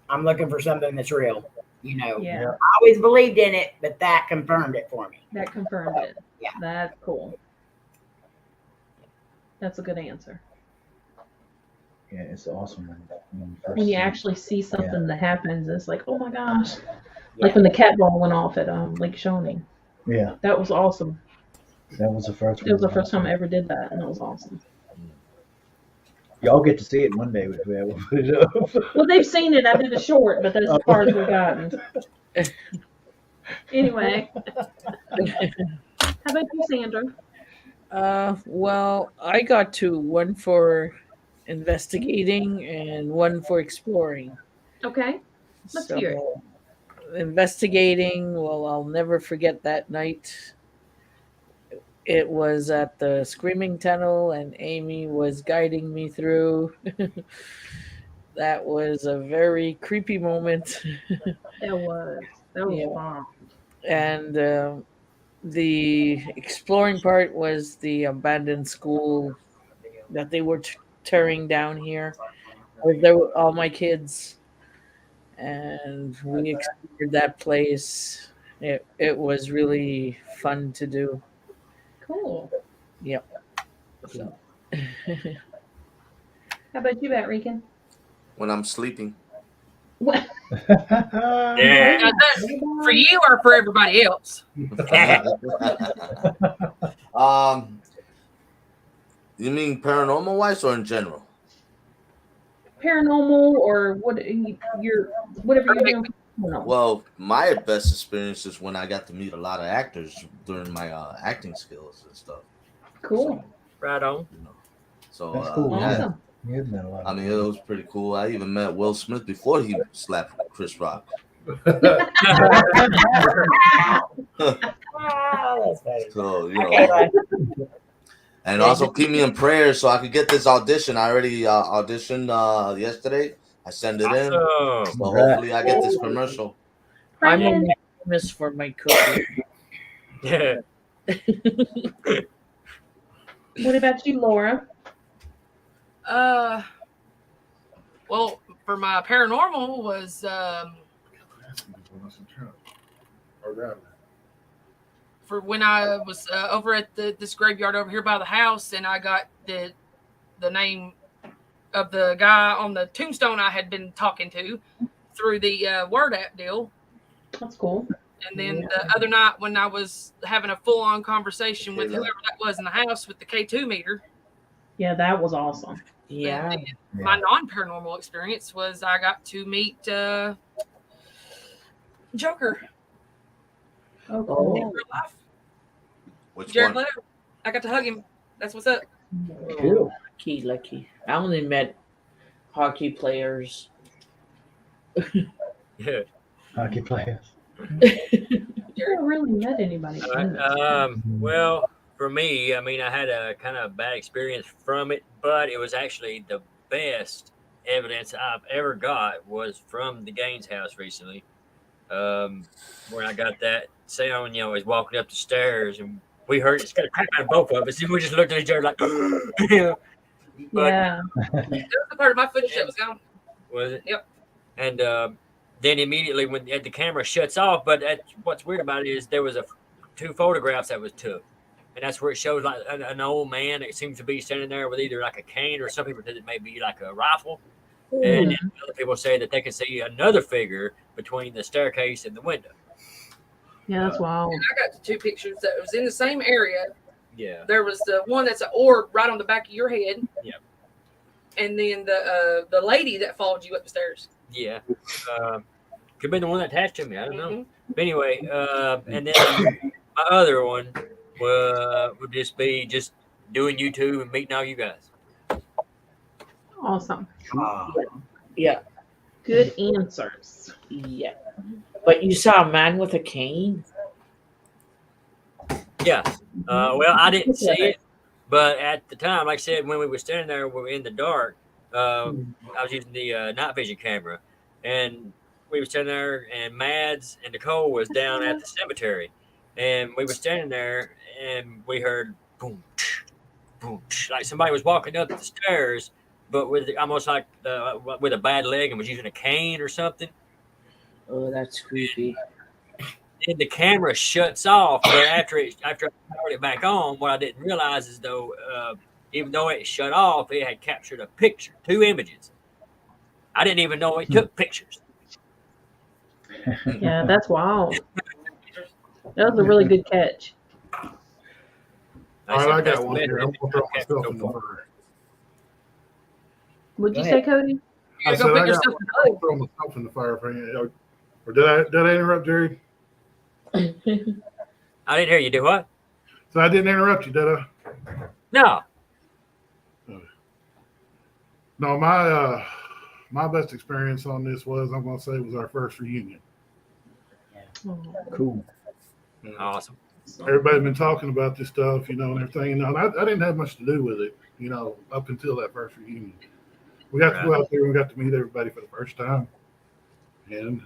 I'm looking for something that's real. You know, Yeah, I always believed in it, but that confirmed it for me. that confirmed it. Yeah. That's cool. That's a good answer. Yeah, it's awesome when first When you see it. actually see something that happens, it's like, oh my gosh. Like when the cat ball went off at Lake Shawnee. Yeah, That was awesome. that was the first one. It was the first time I ever did that, and it was awesome. Y'all get to see it one day if we ever put it up. Well, they've seen it. I did a short, but that's as far as we've gotten. Anyway. How about you, Sandra? Well, I got one for investigating and one for exploring. Okay. Let's hear it. Investigating, well, I'll never forget that night. It was at the Screaming Tunnel, and Amy was guiding me through. That was a very creepy moment. That was Yeah. fun. And the exploring part was the abandoned school that they were tearing down here. There were all my kids, and we explored that place. It was really fun to do. Cool. Yep. So. How about you, Rican? When I'm sleeping. What? Yeah. Now, that's for you or for everybody else? You mean paranormal wise or in general? Paranormal or what? Whatever you're doing. Well, my best experience is when I got to meet a lot of actors during my acting skills and stuff. Cool. Right on. You know. So That's cool. yeah, Awesome. Yeah, met a lot I of mean it was pretty cool. I even met Will Smith before he slapped Chris Rock. Oh, that's funny. So you know, Okay, like, and also keep me in prayer so I could get this audition. I already auditioned yesterday. I send it in, Awesome. so hopefully I get this commercial. I'm Brandon, only famous for my cooking. Yeah. what about you, Laura? Well, for my paranormal was for when I was over at this graveyard over here by the house, and I got the name of the guy on the tombstone I had been talking to through the word app deal. That's cool. And then the other night when I was having a full-on conversation with whoever that was in the house with the K2 meter. Yeah, that was awesome. Yeah. My non-paranormal experience was I got to meet Joker. Oh, cool. In real life. Which Jared one? Leto. I got to hug him. That's what's up. Cool. Lucky. I only met hockey players. Yeah. Hockey players. I haven't really met anybody. All right. Well, for me, I mean, I had a kind of bad experience from it, but it was actually the best evidence I've ever got was from the Gaines house recently. When I got that sound, you know, I was walking up the stairs and we heard it's got a crap out of both of us, and we just looked at each other like, you know. But Yeah. That was the part of my footage that was gone. was it? Yep. And then immediately when the camera shuts off, but what's weird about it is there was two photographs that was took, and that's where it shows like an old man that seems to be standing there with either like a cane or some people said it may be like a rifle, and then other people say that they can see another figure between the staircase and the window. Yeah, that's wild. And I got the two pictures that was in the same area. Yeah. There was the one that's an orb right on the back of your head. Yep. And then the lady that followed you up the stairs. Yeah. Could be the one that attached to me. I don't know. But anyway, and then my other one would just be just doing YouTube and meeting all you guys. Awesome. Yeah. Good answers. Yeah. But you saw a man with a cane? Yeah. Well, I didn't see it, but at the time, like I said, when we were standing there, we were in the dark. I was using the night vision camera, and we were standing there, and Mads and Nicole was down at the cemetery, and we were standing there, and we heard boom, boom, like somebody was walking up the stairs, but with almost like with a bad leg and was using a cane or something. Oh, that's creepy. And the camera shuts off, but after I turned it back on, what I didn't realize is though, even though it shut off, it had captured a picture, 2 images. I didn't even know it took pictures. Yeah, that's wild. That was a really good catch. All right, I got one here. I'm gonna throw myself So in the far. fire. What'd you Go say, ahead. Cody? I You said gotta go I put got yourself one. in I'm gonna throw myself in the fire for you. Or did I interrupt, Jerry? I didn't hear you do what? So I didn't interrupt you, did I? No. No, my best experience on this was I'm gonna say was our first reunion. Cool. Awesome. Everybody's been talking about this stuff, and everything. And I didn't have much to do with it, up until that first reunion. We got to go out there and we got to meet everybody for the first time. And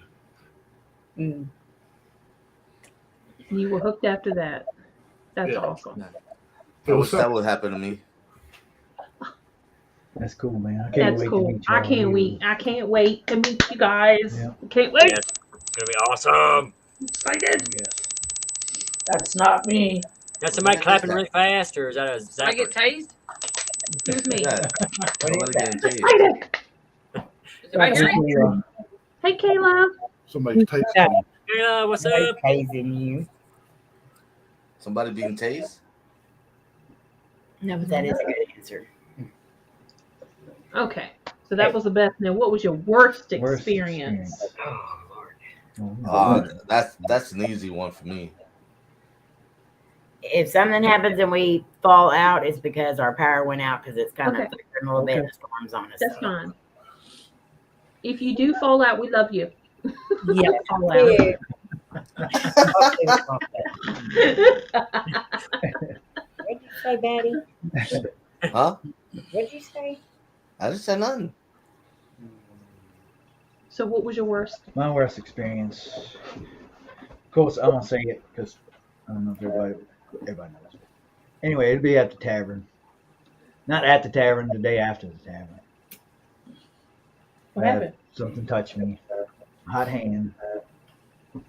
You were hooked after that. That's Yeah. awesome. I wish that would happen to me. That's cool, man. I can't That's wait to cool. meet you. I can't wait. I can't wait to meet you guys. Yeah. Can't wait. Yes. It's gonna be awesome. Excited. That's not me. Got somebody clapping really fast, or is that a I get zapper? tased. It was me. Yeah. Somebody getting tased. Excited. Is anybody hearing me? Hey, Kayla. somebody's tasting. Yeah, what's Nobody's up? tasing you. Somebody being tased? No, but that is a good answer. Okay. So that was the best. Now, what was your worst Worst experience? Oh, Lord. That's an easy one for me. If something happens and we fall out, it's because our power went out because it's kind Okay. of flickering a little bit. Okay. The storm's on us. That's so. fine. If you do fall out, we love you. Yeah. Fall out. Hopefully we won't get- What'd you say, Daddy? Huh? What'd you say? I just said nothing. So what was your worst? My worst experience. Of course, I'm gonna say it because I don't know if everybody knows. Anyway, it'd be at the tavern. Not at the tavern, the day after the tavern. What I had happened? Something touched me. Hot hand. You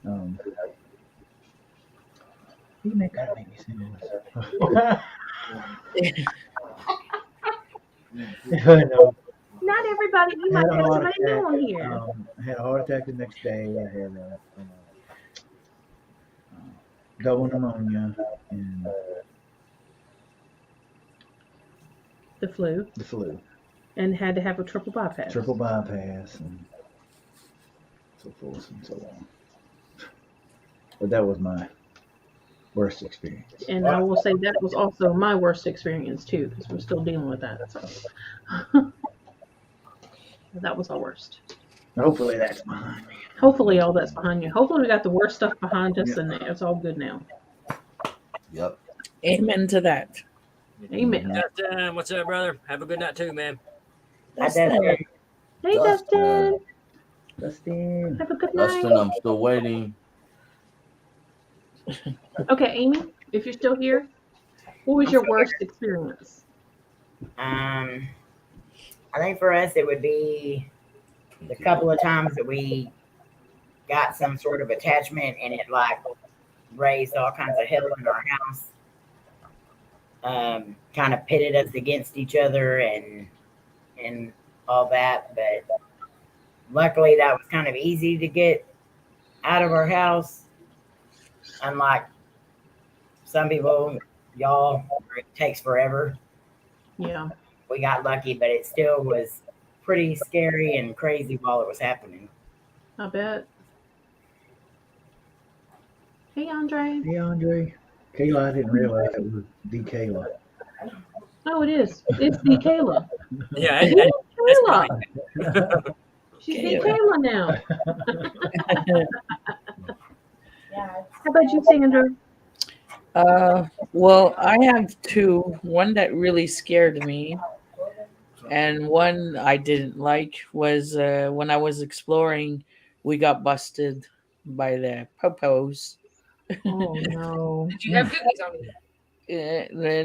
can kind of make me say this. No. Not everybody. You I might had a have heart somebody new attack. on here. I had a heart attack the next day. I had double pneumonia and The flu, the flu. and had to have a triple bypass. Triple bypass and so forth and so on. But that was my worst experience. And I will say that was also my worst experience too, because we're still dealing with that. So that was our worst. Hopefully that's behind me. Hopefully all that's behind you. Hopefully we got the worst stuff behind us and it's all good now. Yep. Amen to that. Amen. Dustin, what's up, brother? Have a good night too, man. That's Dustin. it. Hey Dustin. Dustin. Have a good night. Dustin, I'm still waiting. Okay, Amy, if you're still here, what was your worst experience? I think for us it would be the couple of times that we got some sort of attachment and it like raised all kinds of hell in our house. Kind of pitted us against each other and all that, but luckily that was kind of easy to get out of our house. Unlike some people, y'all, it takes forever. Yeah. We got lucky, but it still was pretty scary and crazy while it was happening. I bet. Hey Andre. Hey, Andre. Kayla, I didn't realize it was the Kayla. Oh, it is. It's the Kayla. Yeah, Hey, that's Kayla. funny. She's the Kayla now. How about you, Sandra? Well, I have two. One that really scared me, and one I didn't like was when I was exploring, we got busted by the popos. Oh no. Did you have cookies on you?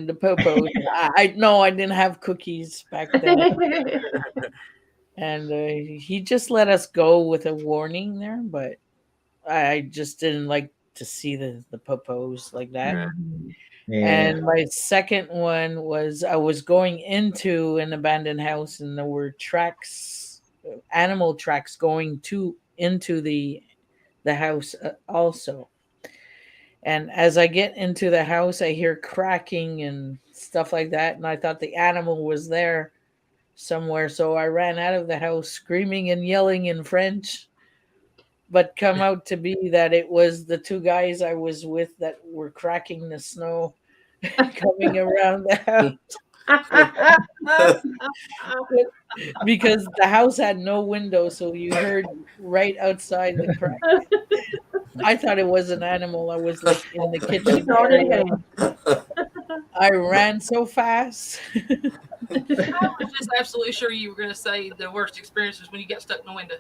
The popos. I no, I didn't have cookies back then, and he just let us go with a warning there, but I just didn't like to see the popos like that. Yeah. And my second one was I was going into an abandoned house and there were tracks, animal tracks going into the house also. And as I get into the house, I hear cracking and stuff like that. And I thought the animal was there somewhere. So I ran out of the house screaming and yelling in French. But come out to be that it was the two guys I was with that were cracking the snow coming around the house. Because the house had no window, so you heard right outside the crack. I thought it was an animal. I was like in the kitchen area. I ran so fast. I was just absolutely sure you were going to say the worst experience was when you got stuck in the window.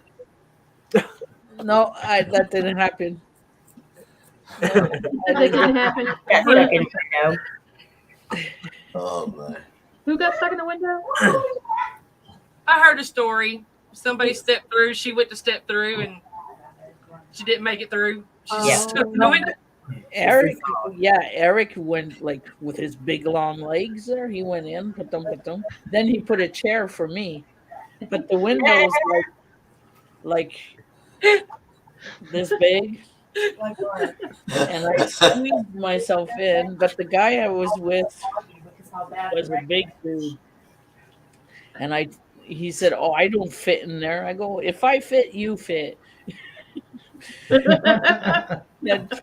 No, that didn't happen. That didn't happen. Got stuck in the window. Oh man. Who got stuck in the window? I heard a story. Somebody stepped through. She went to step through and she didn't make it through. She just stuck in the window. Eric went like with his big long legs there. He went in, pa-dum. Then he put a chair for me. But the window was like this big. And I squeezed myself in, but the guy I was with was a big dude. And he said, "Oh, I don't fit in there." I go, "If I fit, you fit." Had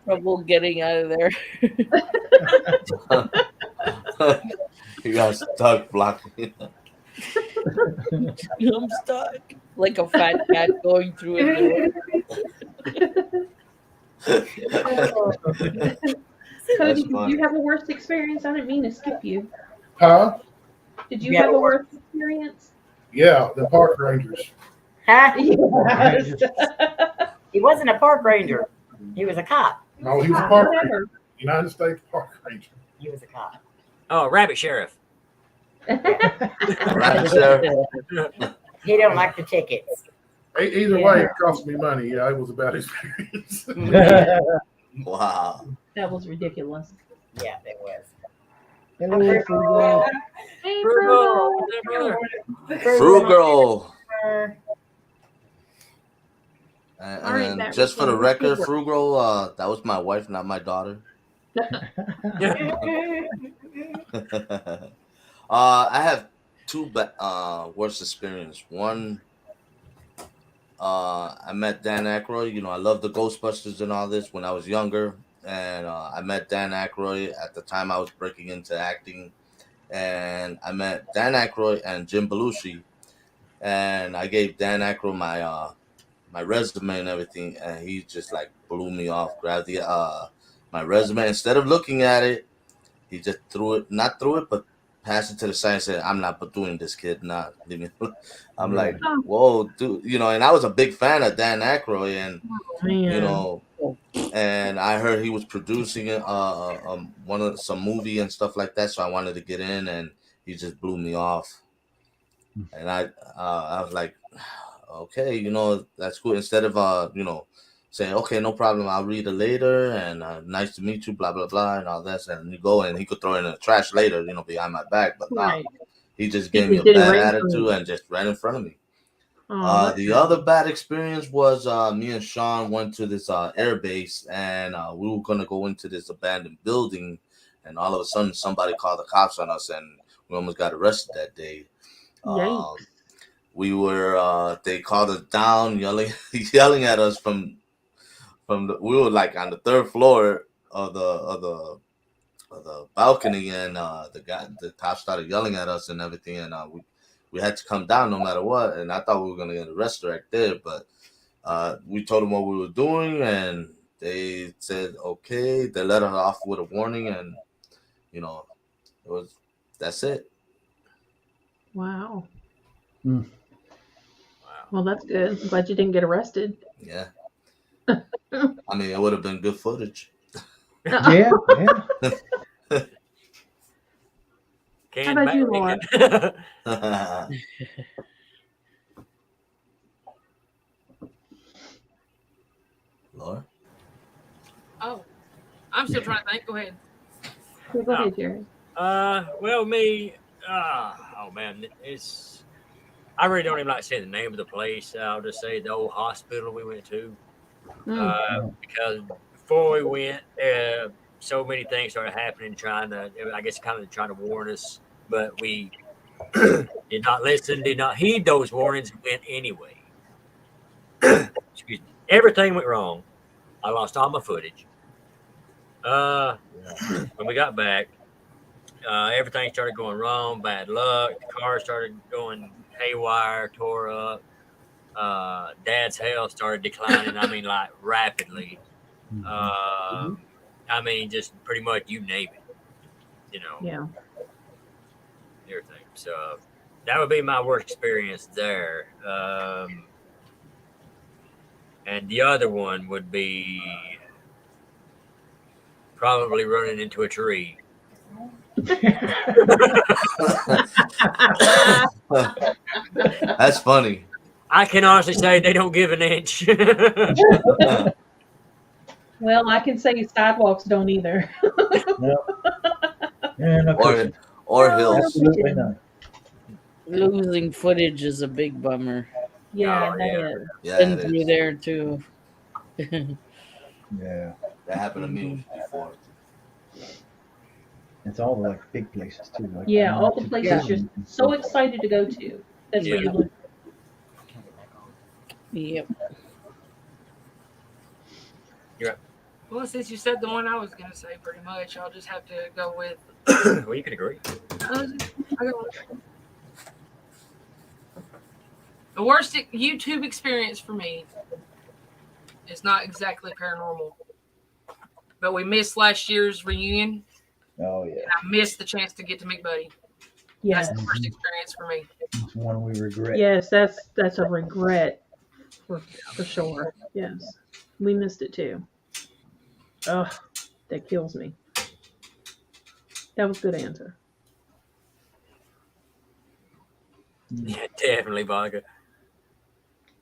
trouble getting out of there. You got stuck blocking. I'm stuck like a fat cat going through a door. Cody, did you have a worst experience? I didn't mean to skip you. Huh? Did you Yeah, have a worst experience? Yeah, the park rangers. Huh? Yes. He wasn't a park ranger. He was a cop. No, he was a park ranger. Whatever. United States Park Ranger. He was a cop. Oh, Rabbit Sheriff. Right, sir. He don't like the tickets. Either way, it cost me money. Yeah, it was a bad experience. Wow. That was ridiculous. Yeah, it was. Hello, Frugal. Hey, Frugal. Frugal. Frugal. And, All right, and that just for the was record, good work. Frugal, that was my wife, not my daughter. I have two worst experience. One, I met Dan Aykroyd. You know, I love the Ghostbusters and all this when I was younger. And I met Dan Aykroyd at the time I was breaking into acting. And I met Dan Aykroyd and Jim Belushi. And I gave Dan Aykroyd my my resume and everything. And he just like blew me off, grabbed the my resume. Instead of looking at it, he just not threw it, but passed it to the side and said, "I'm not doing this, kid. Not leave me." I'm like, whoa, dude, you know. And I was a big fan of Dan Aykroyd, and you know, and I heard he was producing some movie and stuff like that. So I wanted to get in, and he just blew me off. And I was like, okay, you know, that's cool. Instead of you know, saying, okay, no problem, I'll read it later, and nice to meet you, blah blah blah, and all that, and you go, and he could throw it in the trash later, you know, behind my back, but Right. he just He gave me a just did it bad right in front of attitude you. and just ran in front of me. Oh, that's The sad. other bad experience was me and Sean went to this air base, and we were gonna go into this abandoned building, and all of a sudden somebody called the cops on us, and we almost got arrested that day. Yikes. We were they called us down, yelling at us from we were like on the third floor of the balcony, and the cops started yelling at us and everything, and we had to come down no matter what. And I thought we were gonna get arrested right there, but we told them what we were doing, and they said okay. They let us off with a warning, and you know, that's it. Wow. Mm. Well, that's good. I'm glad you didn't get arrested. Yeah. I mean, it would have been good footage. Yeah. Can How about you, Laura? Laura? Oh, I'm still trying to think. Go ahead. Yeah, go ahead, Jerry. Well, me, oh man, I really don't even like saying the name of the place. I'll just say the old hospital we went to. Because before we went, so many things started happening, trying to warn us, but we did not listen, did not heed those warnings, and went anyway. Excuse me. Everything went wrong. I lost all my footage. When we got back, everything started going wrong, bad luck. The car started going haywire, tore up. Dad's health started declining. I mean, like rapidly. I mean, just pretty much you name it. You know, Yeah. everything. So that would be my worst experience there. And the other one would be probably running into a tree. That's funny. I can honestly say they don't give an inch. Well, I can say sidewalks don't either. Yeah, no question. Or hills. Absolutely not. Losing footage is a big bummer. Yeah, Oh, that yeah. is. Yeah, Been it through is. there too. Yeah. That happened to me before. It's all the like big places too. Like Yeah, all the places Yeah. you're so excited to go to. That's Yeah. what you look. Yep. Well, since you said the one I was going to say, pretty much, I'll just have to go with. Well, you can agree. I got one. The worst YouTube experience for me is not exactly paranormal, but we missed last year's reunion. Oh yeah, And I missed the chance to get to meet Buddy. Yes. That's the first experience for me. it's one we regret. Yes, that's a regret for sure. Yes. We missed it too. Ugh, that kills me. That was a good answer. Yeah, definitely vodka.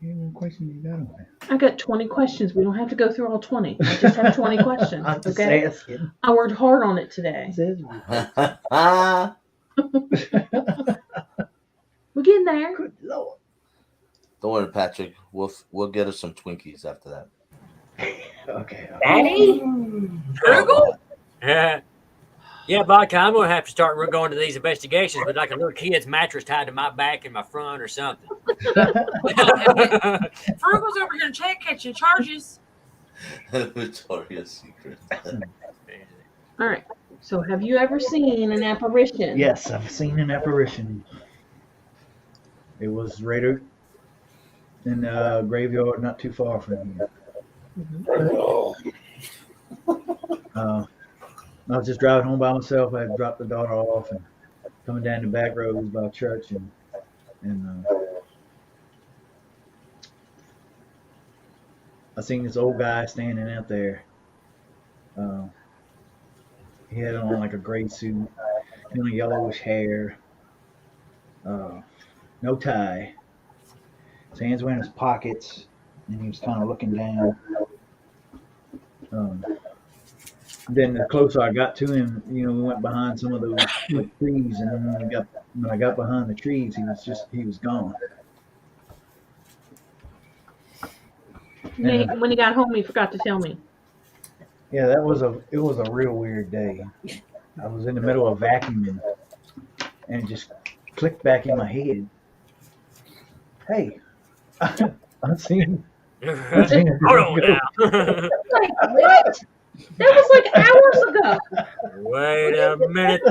How many questions you got on there? I got 20 questions. We don't have to go through all 20. I just have 20 questions. I'm just Okay. asking. I worked hard on it today. We're getting there. Good Lord. Don't worry, Patrick. We'll get us some Twinkies after that. Okay. Daddy? Frugal? Yeah. Yeah, vodka, I'm going to have to start going to these investigations with like a little kid's mattress tied to my back in my front or something. Frugal's over here catching charges. Victoria's Secret. All right. So, have you ever seen an apparition? Yes, I've seen an apparition. It was right out in the graveyard, not too far from here. I was just driving home by myself. I had dropped the daughter off and coming down the back roads by church, and I seen this old guy standing out there. He had on like a gray suit, kind of yellowish hair, no tie. His hands were in his pockets, and he was kind of looking down. Then the closer I got to him, we went behind some of those like, trees, and then when I got behind the trees, he was gone. When he got home, he forgot to tell me. Yeah, it was a real weird day. I was in the middle of vacuuming, and it just clicked back in my head. Hey, I've seen. Hold on now. Like, what? That was like hours ago. Wait a minute.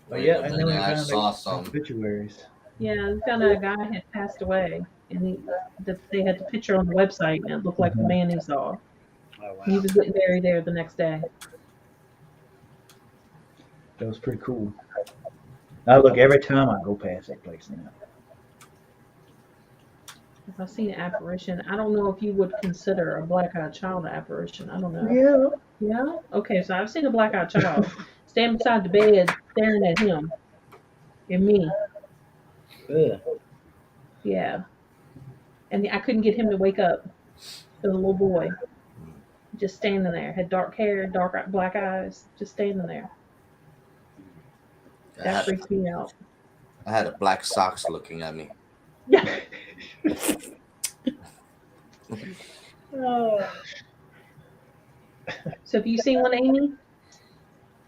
But yeah, and then we I found saw the some. obituaries. Yeah, we found out a guy had passed away, and they had the picture on the website, and it looked like the man he saw. Oh, wow. He was getting buried there the next day. That was pretty cool. I look every time I go past that place now. If I've seen an apparition, I don't know if you would consider a black-eyed child an apparition. I don't know. Yeah. Yeah? Okay, so I've seen a black-eyed child stand beside the bed staring at him and me. Ugh. Yeah. And I couldn't get him to wake up. The little boy. Just standing there. Had dark hair, black eyes. Just standing there. That freaked me out. I had a black socks looking at me. Yeah. So have you seen one, Amy?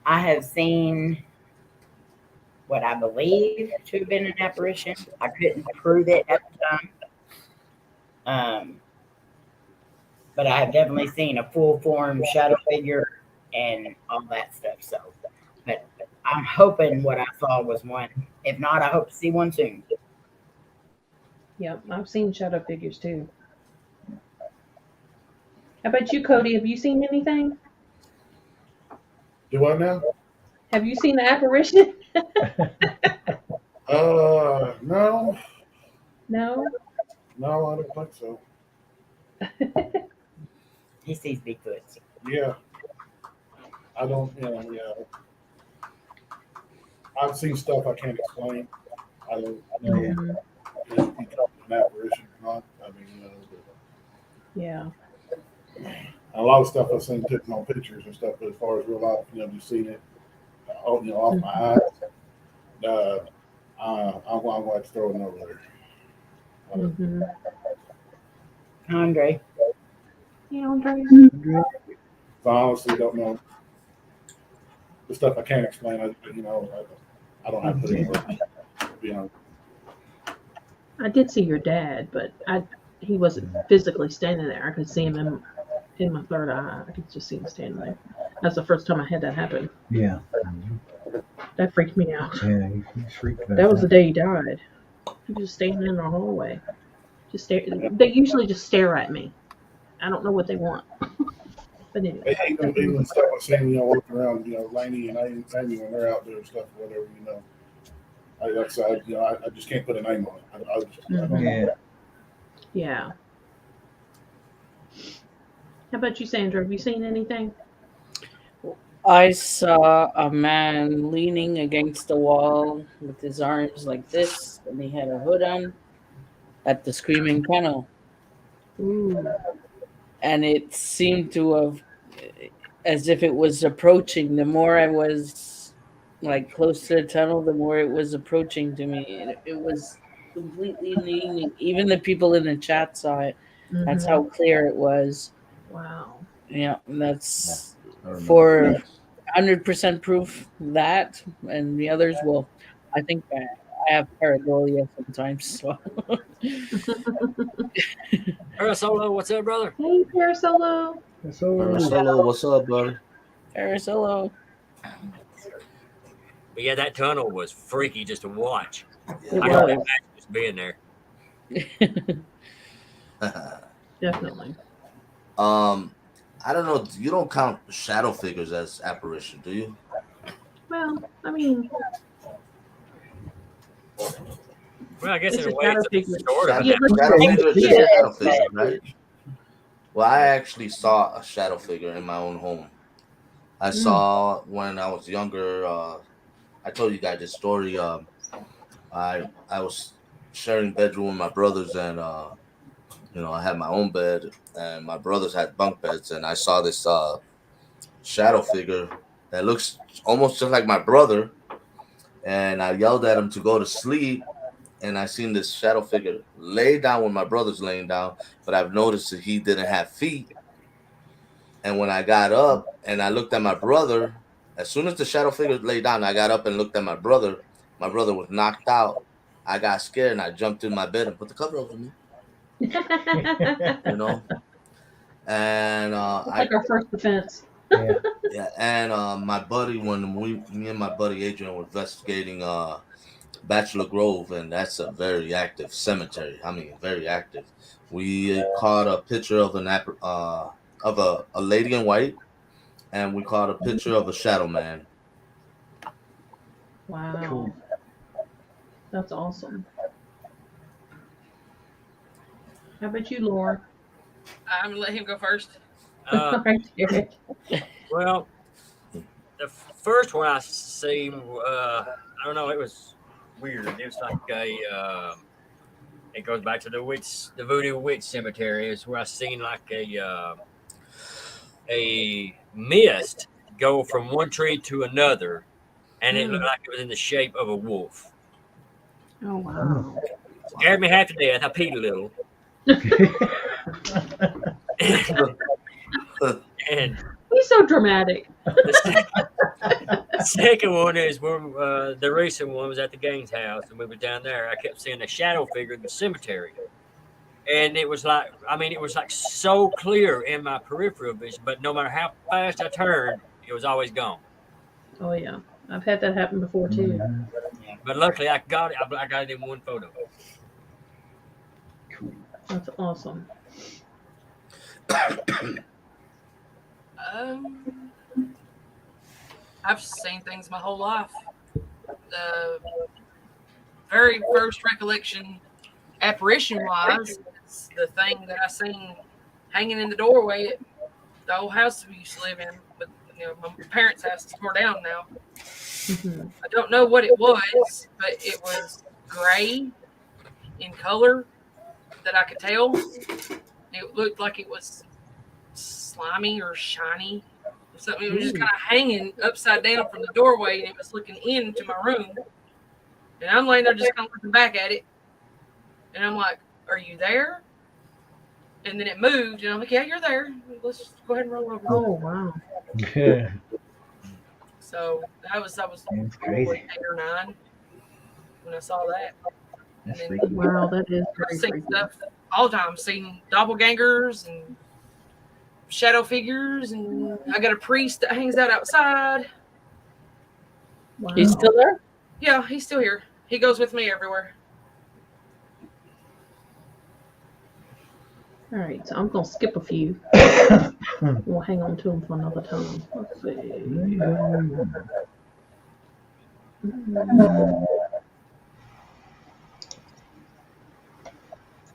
I have seen what I believe to have been an apparition. I couldn't prove it at the time. But I have definitely seen a full form shadow figure and all that stuff. So, but I'm hoping what I saw was one. If not, I hope to see one soon. Yep, I've seen shadow figures too. How about you, Cody? Have you seen anything? Do what now? Have you seen the apparition? No. No? No, I don't think so. He sees Bigfoot. Yeah. I don't, yeah. I've seen stuff I can't explain. I don't know if you call it an apparition or not. I mean, Yeah. a lot of stuff I've seen taken on pictures and stuff, but as far as real life, just seen it, off my eyes, I'm going to throw it over there. Mm-hmm. Andre. Yeah, Andre. I honestly don't know. The stuff I can't explain, I don't have to put it in words, to be honest. I did see your dad, but he wasn't physically standing there. I could see him in my third eye. I could just see him standing there. That's the first time I had that happen. Yeah. That freaked me out. Yeah, he's freaked out. That was the day he died. He was just standing in the hallway. Just stare. They usually just stare at me. I don't know what they want. But anyway. Even stuff I've seen, walking around, Lainey and Amy when they're out there and stuff, whatever, like I said, I just can't put a name on it. I don't know. Yeah. Yeah. How about you, Sandra? Have you seen anything? I saw a man leaning against the wall with his arms like this, and he had a hood on at the Screaming Kennel. Ooh. And it seemed to have, as if it was approaching. The more I was like close to the tunnel, the more it was approaching to me. It was completely leaning. Even the people in the chat saw it. That's how clear it was. Wow. Yeah, that's I remember for that. 100% proof that, and the others will. I think I have pareidolia sometimes. So. Solo, what's up, brother? Hey, Parasolo. Solo, what's up, buddy? Parasolo. But yeah, that tunnel was freaky just to watch. It I can was. imagine just being there. Definitely. I don't know. You don't count shadow figures as apparition, do you? Well, I mean, Well, I guess it's in a a way, shadow it's figure. a sort of. Yeah, Shadow let's figures see is it. shadow figures, right? Well, I actually saw a shadow figure in my own home. I saw when I was younger. I told you guys this story. I was sharing bedroom with my brothers, and I had my own bed, and my brothers had bunk beds, and I saw this shadow figure that looks almost just like my brother, and I yelled at him to go to sleep, and I seen this shadow figure lay down when my brother's laying down, but I've noticed that he didn't have feet, and when I got up and I looked at my brother, as soon as the shadow figure lay down, I got up and looked at my brother. My brother was knocked out. I got scared and I jumped in my bed and put the cover over me. And Like our first defense. Yeah. And my buddy, me and my buddy Adrian were investigating Bachelor Grove, and that's a very active cemetery. I mean, very active. We caught a picture of a lady in white, and we caught a picture of a shadow man. Wow. Cool. That's awesome. How about you, Laura? I'm gonna let him go first. All right, Derek. Well, the first one I seen, I don't know, it was weird. It was like it goes back to the Voodoo Witch Cemetery. It's where I seen like a mist go from one tree to another, and it looked like it was in the shape of a wolf. Oh, wow. Scared me half to death. I peed a little. And He's so dramatic. the second one is when the recent one was at the Gaines house, and we were down there. I kept seeing a shadow figure in the cemetery, and it was like so clear in my peripheral vision, but no matter how fast I turned, it was always gone. Oh, yeah. I've had that happen before, too. But luckily, I got it. I got it in one photo. Cool. That's awesome. I've seen things my whole life. The very first recollection, apparition-wise, is the thing that I seen hanging in the doorway at the old house we used to live in. But my parents' house is tore down now. I don't know what it was, but it was gray in color that I could tell. It looked like it was slimy or shiny or something. It was just kind of hanging upside down from the doorway, and it was looking into my room. And I'm laying there just kind of looking back at it. And I'm like, are you there? And then it moved, and I'm like, yeah, you're there. Let's just go ahead and roll over. Oh, wow. Yeah. So I was That's 8 crazy. or 9 when I saw that. That's And then freaky. Wow, that is I've very seen freaky. stuff all the time. I've seen doppelgangers and shadow figures, and I got a priest that hangs out outside. Wow. He's still there? Yeah, he's still here. He goes with me everywhere. All right, so I'm gonna skip a few. We'll hang on to them for another time. Let's see.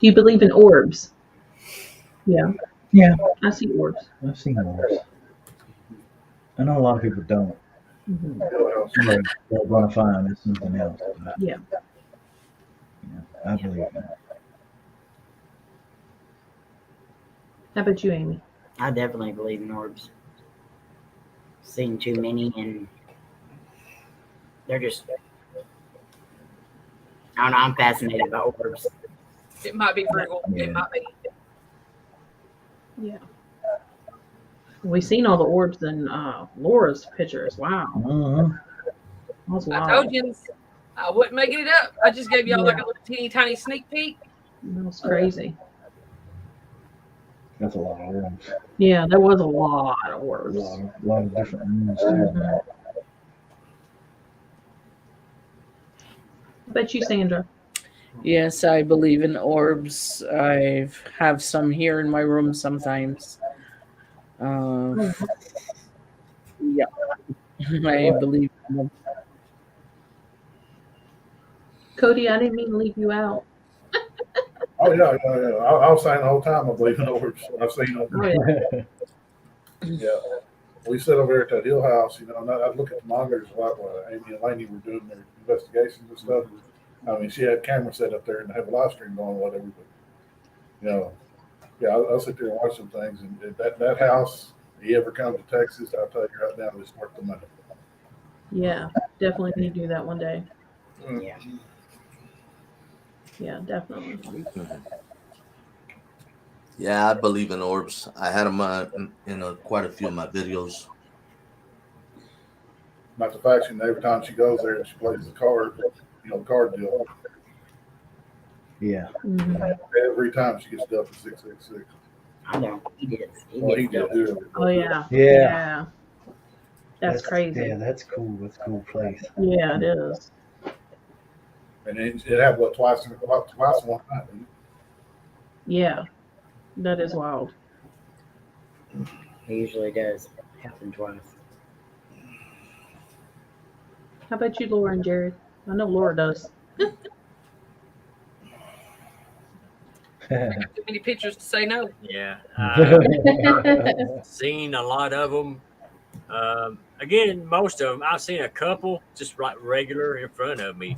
Do you believe in orbs? Yeah. Yeah. I see orbs. I've seen orbs. I know a lot of people don't. Mm-hmm. But they're going to find it's something else. But, Yeah. I believe in it. How about you, Amy? I definitely believe in orbs. Seen too many, and they're just. I don't know. I'm fascinated by orbs. It might be Virgo. Yeah. It might be. Yeah. We've seen all the orbs in Laura's pictures. Wow. Uh-huh. That's I wild. told you, I wasn't making it up. I just gave y'all like a little teeny tiny sneak peek. That was crazy. That's a lot of orbs. Yeah, there was a lot of A orbs. lot of different rooms too. Mhm. How about you, Sandra? Yes, I believe in orbs. I have some here in my room sometimes. Yeah, I believe in them. Cody, I didn't mean to leave you out. Oh yeah. I was saying the whole time I believe in orbs. I've seen them. Oh, yeah. Yeah. We sit over there at that Hill House, and I'd look at the monitors a lot while Amy and Lainey were doing their investigations and stuff. I mean, she had cameras set up there and have a live stream going, whatever. But yeah, I'll sit there and watch some things. And that house, if you ever come to Texas, I'll tell you right now, it's worth the money. Yeah, definitely need to do that one day. Yeah. Yeah, definitely. Yeah, I believe in orbs. I had them in quite a few of my videos. Not the fact, every time she goes there and she plays the card, card deal. Yeah. Mhm. Every time she gets dealt with 666. I know. He did. Well, he did do it. Oh, yeah. Yeah. Yeah. That's crazy. Yeah, that's cool. That's a cool place. Yeah, it is. And it had twice one night. Yeah, that is wild. He usually does happen twice. How about you, Laura and Jared? I know Laura does. Too many pictures to say no. Yeah. I've seen a lot of them. Again, most of them. I've seen a couple just like regular in front of me.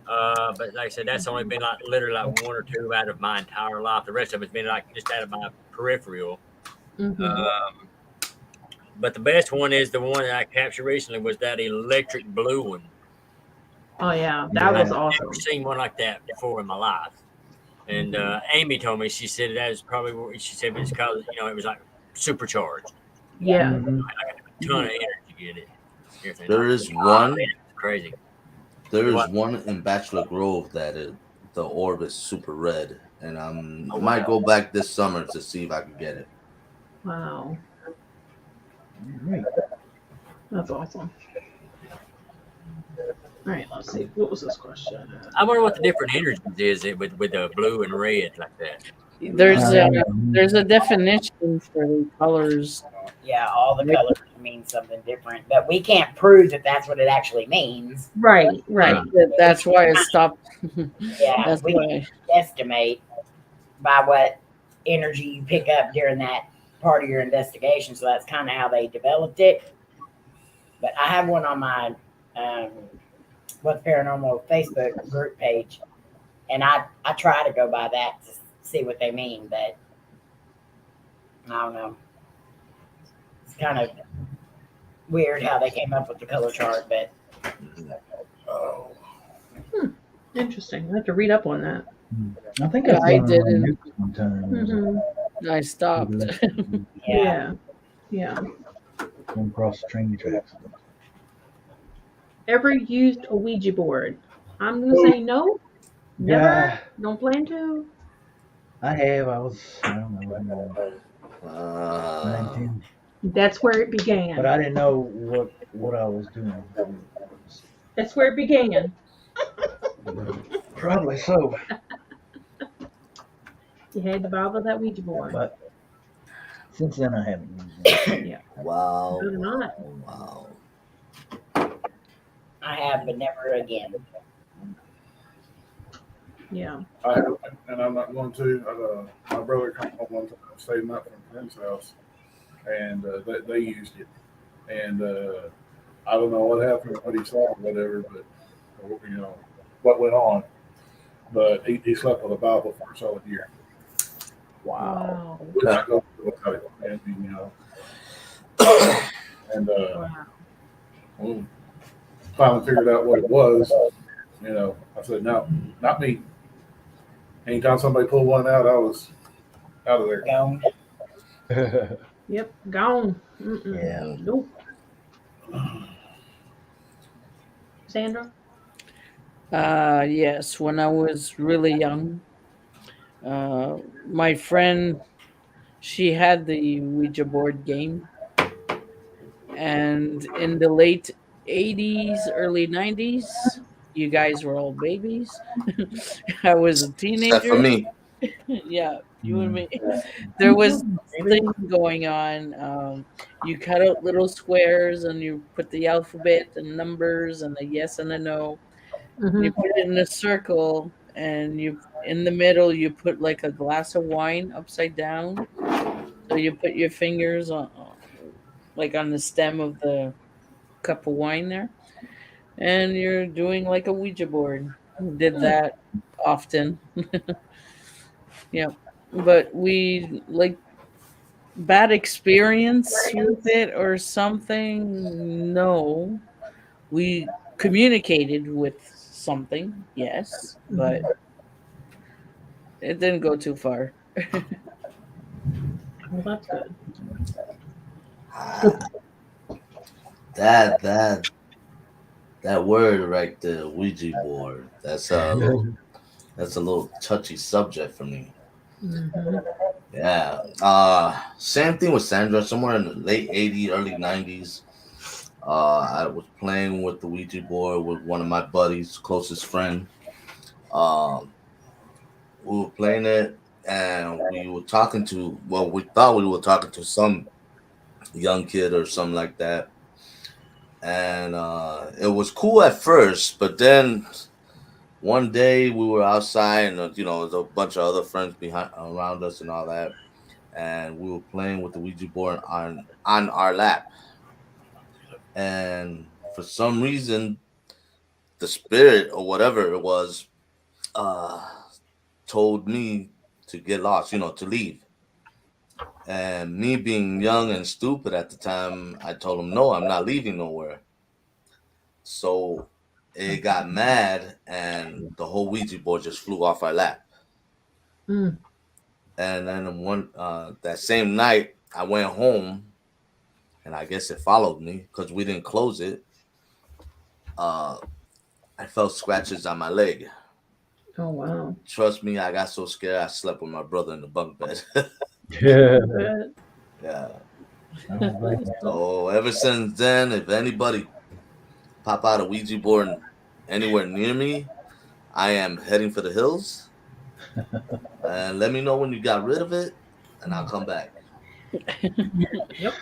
But like I said, that's only been like literally like one or two out of my entire life. The rest of it's been like just out of my peripheral. Mm-hmm. But the best one is the one that I captured recently was that electric blue one. Oh, yeah, that was I've awesome. never seen one like that before in my life. And Amy told me, she said that is probably what she said, it's because it was like supercharged. Yeah. Mhm. Like a ton of energy in it. Everything. There is Oh, one. man, it's crazy. There is What? one in Bachelor Grove that the orb is super red, and I Oh, might wow. go back this summer to see if I can get it. Wow. Right. That's awesome. All right, let's see. What was this question? I wonder what the different energies is it with the blue and red like that. There's a definition for the colors. Yeah, all the colors mean something different, but we can't prove that that's what it actually means. Right, right. That's why I stopped. Yeah, That's we why. estimate by what energy you pick up during that part of your investigation. So that's kind of how they developed it. But I have one on my What's Paranormal Facebook group page, and I try to go by that to see what they mean, but I don't know. It's kind of weird how they came up with the color chart, but Interesting. I have to read up on that. I think Yeah, I saw it on didn't. the news one time. Mm-hmm. I stopped. yeah. Yeah. Going across the train tracks. Ever used a Ouija board? I'm going to say no. Never. Yeah, Don't plan to. I have. I don't know, 19. That's where it began. But I didn't know what I was doing. That's where it began. Probably so. You had to buy that Ouija board. But since then, I haven't used it. Yeah. Wow. Better not. Wow. I have, but never again. Yeah. And I'm not going to. My brother came home one time, stayed the night from a friend's house, and they used it. And I don't know what happened, what he saw, or whatever, but what went on. But he slept with a Bible for a solid year. Wow. Which I go without it, and Wow. when we finally figured out what it was, I said, no, not me. Anytime somebody pulled one out, I was out of there. Gone. Yep. Gone. Yeah. Nope. Sandra? Yes, when I was really young, my friend, she had the Ouija board game, and in the late 80s, early 90s, you guys were all babies. I was a Except teenager. for me. Yeah, you and me. There was thing going on. You cut out little squares and you put the alphabet and numbers and a yes and a no. You put it in a circle, and you in the middle you put like a glass of wine upside down. So you put your fingers on like on the stem of the cup of wine there, and you're doing like a Ouija board. Did that often. Yeah, but we like bad experience with it or something. No, we communicated with something, yes, but it didn't go too far. Well, that's good. That word right there, Ouija board. That's a little touchy subject for me. Mm-hmm. Yeah. Same thing with Sandra. Somewhere in the late '80s, early '90s. I was playing with the Ouija board with one of my buddies, closest friend. Um, we were playing it, and we were talking to. Well, we thought we were talking to some young kid or something like that, and it was cool at first, but then one day we were outside, and there's a bunch of other friends behind around us and all that, and we were playing with the Ouija board on our lap, and for some reason, the spirit or whatever it was, uh, told me to get lost, to leave. And me being young and stupid at the time, I told him, no, I'm not leaving nowhere. So it got mad, and the whole Ouija board just flew off our lap. Mm. And then that same night, I went home, and I guess it followed me because we didn't close it. I felt scratches on my leg. Oh, wow. Trust me, I got so scared I slept with my brother in the bunk bed. Yeah. But, Yeah. Oh, So ever since then, if anybody pop out a Ouija board anywhere near me, I am heading for the hills. And let me know when you got rid of it, and I'll come back. yep.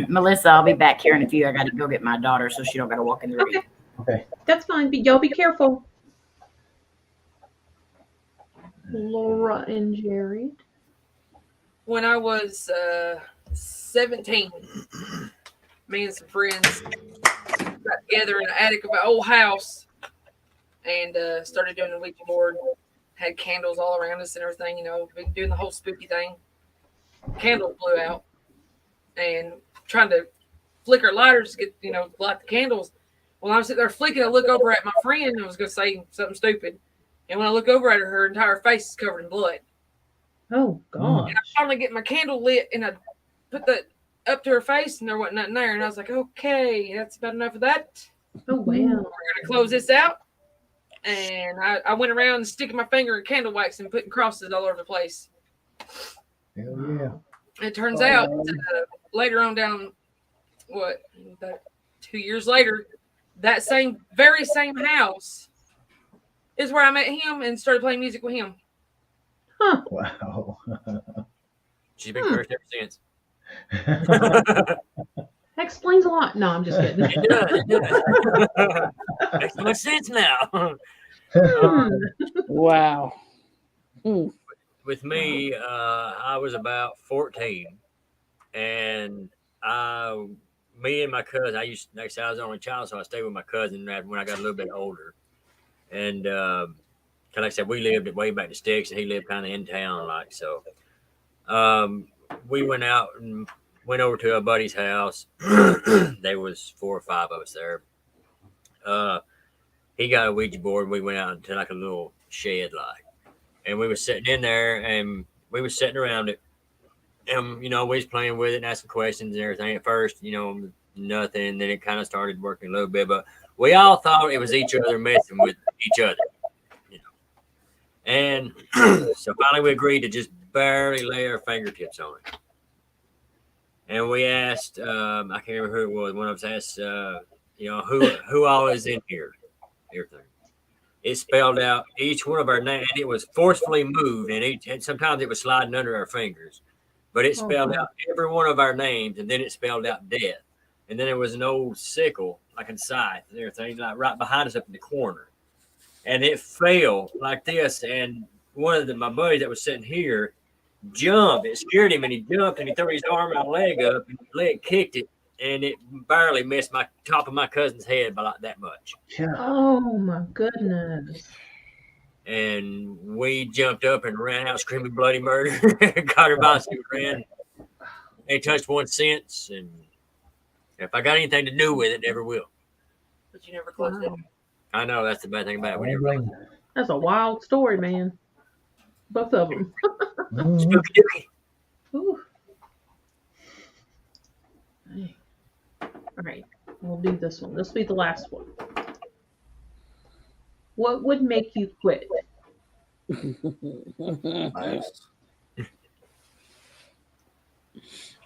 Melissa, I'll be back here in a few. I got to go get my daughter so she don't got to walk in the room. Okay. Okay. That's fine. But y'all be careful. Laura and Jerry. When I was 17, me and some friends got together in the attic of an old house and started doing the Ouija board. Had candles all around us and everything, been doing the whole spooky thing. Candle blew out and trying to flicker lighters to get, light the candles. Well, I'm sitting there flicking. I look over at my friend and I was going to say something stupid. And when I look over at her, her entire face is covered in blood. Oh, God. And I finally get my candle lit and I put that up to her face and there wasn't nothing there. And I was like, okay, that's about enough of that. Oh, wow. We're going to close this out. And I went around sticking my finger in candle wax and putting crosses all over the place. Hell yeah. It turns out later on down, about 2 years later, that very same house is where I met him and started playing music with him. Huh. Wow. She's been cursed ever since. That explains a lot. No, I'm just kidding. It does. It does. Makes so much sense now. Hmm. Wow. Hmm. With me, I was about 14, and me and my cousin. Like I said, I was the only child, so I stayed with my cousin when I got a little bit older. And like I said, we lived way back to Sticks, and he lived kind of in town, like so. We went out and went over to a buddy's house. There was 4 or 5 of us there. He got a Ouija board, and we went out into like a little shed, like, and we was sitting in there, and we was sitting around it, and we was playing with it and asking questions and everything. At first, nothing. Then it kind of started working a little bit, but we all thought it was each other messing with each other, And so finally, we agreed to just barely lay our fingertips on it. And we asked, I can't remember who it was. One of us asked, who all is in here? Everything. It spelled out each one of our names, and it was forcefully moved, and sometimes it was sliding under our fingers. But it spelled out every one of our names, and then it spelled out death. And then there was an old sickle, like a scythe and everything, like right behind us up in the corner. And it fell like this, and one of my buddies that was sitting here jumped. It scared him, and he jumped, and he threw his arm and leg up, and his leg kicked it, and it barely missed my top of my cousin's head by like that much. Oh my goodness. And we jumped up and ran out screaming bloody murder. Got her by and ran. Ain't touched one since, and if I got anything to do with it, never will. But you never closed it. I know, that's the bad thing about it. That's a wild story, man. Both of them. Spooky dooky. Ooh. Hey. All right, we'll do this one. This will be the last one. What would make you quit? Nice.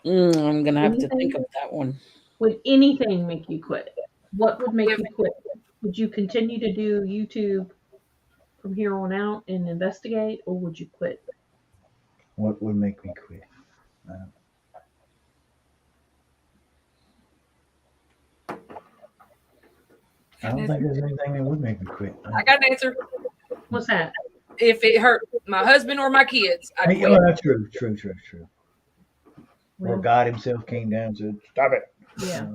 I'm gonna have to think of that one. Would anything make you quit? What would make you quit? Would you continue to do YouTube from here on out and investigate, or would you quit? What would make me quit? I don't think there's anything that would make me quit. I got an answer. What's that? If it hurt my husband or my kids, I'd quit. Oh, that's true. Or God himself came down and said, stop it. Yeah.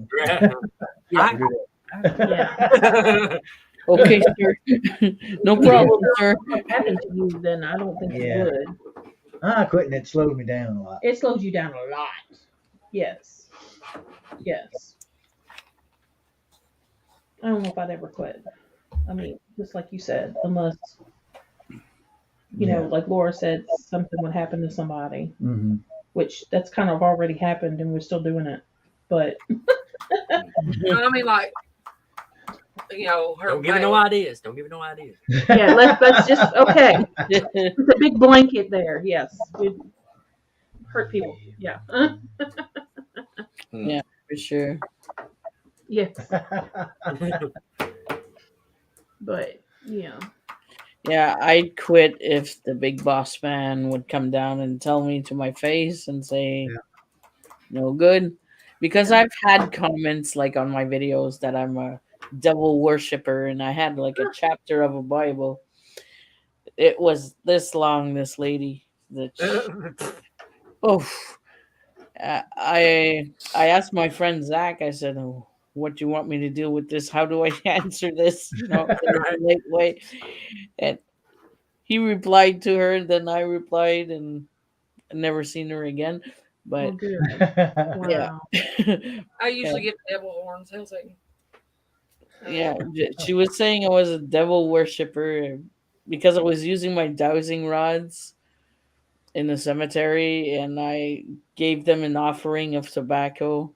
Yeah. Okay, sir. No problem, sir. If it happened to you, then I don't think it would. Quitting it slowed me down a lot. It slows you down a lot. Yes. Yes. I don't know if I'd ever quit. I mean, just like you said, unless, like Laura said, something would happen to somebody, which that's kind of already happened and we're still doing it. But. I mean, like, don't give it no ideas. Don't give it no ideas. Yeah, let's just, okay. It's a big blanket there. Yes. We'd hurt people. Yeah. Yeah, for sure. Yes. But, yeah. Yeah, I'd quit if the big boss man would come down and tell me to my face and say, no good. Because I've had comments like on my videos that I'm a devil worshiper, and I had like a chapter of a Bible. It was this long, this lady. I asked my friend Zach, I said, what do you want me to do with this? How do I answer this? In a late way. And he replied to her, then I replied, and I never seen her again. But wow. I usually get devil horns. Hell's Satan. Yeah, she was saying I was a devil worshiper because I was using my dowsing rods in the cemetery, and I gave them an offering of tobacco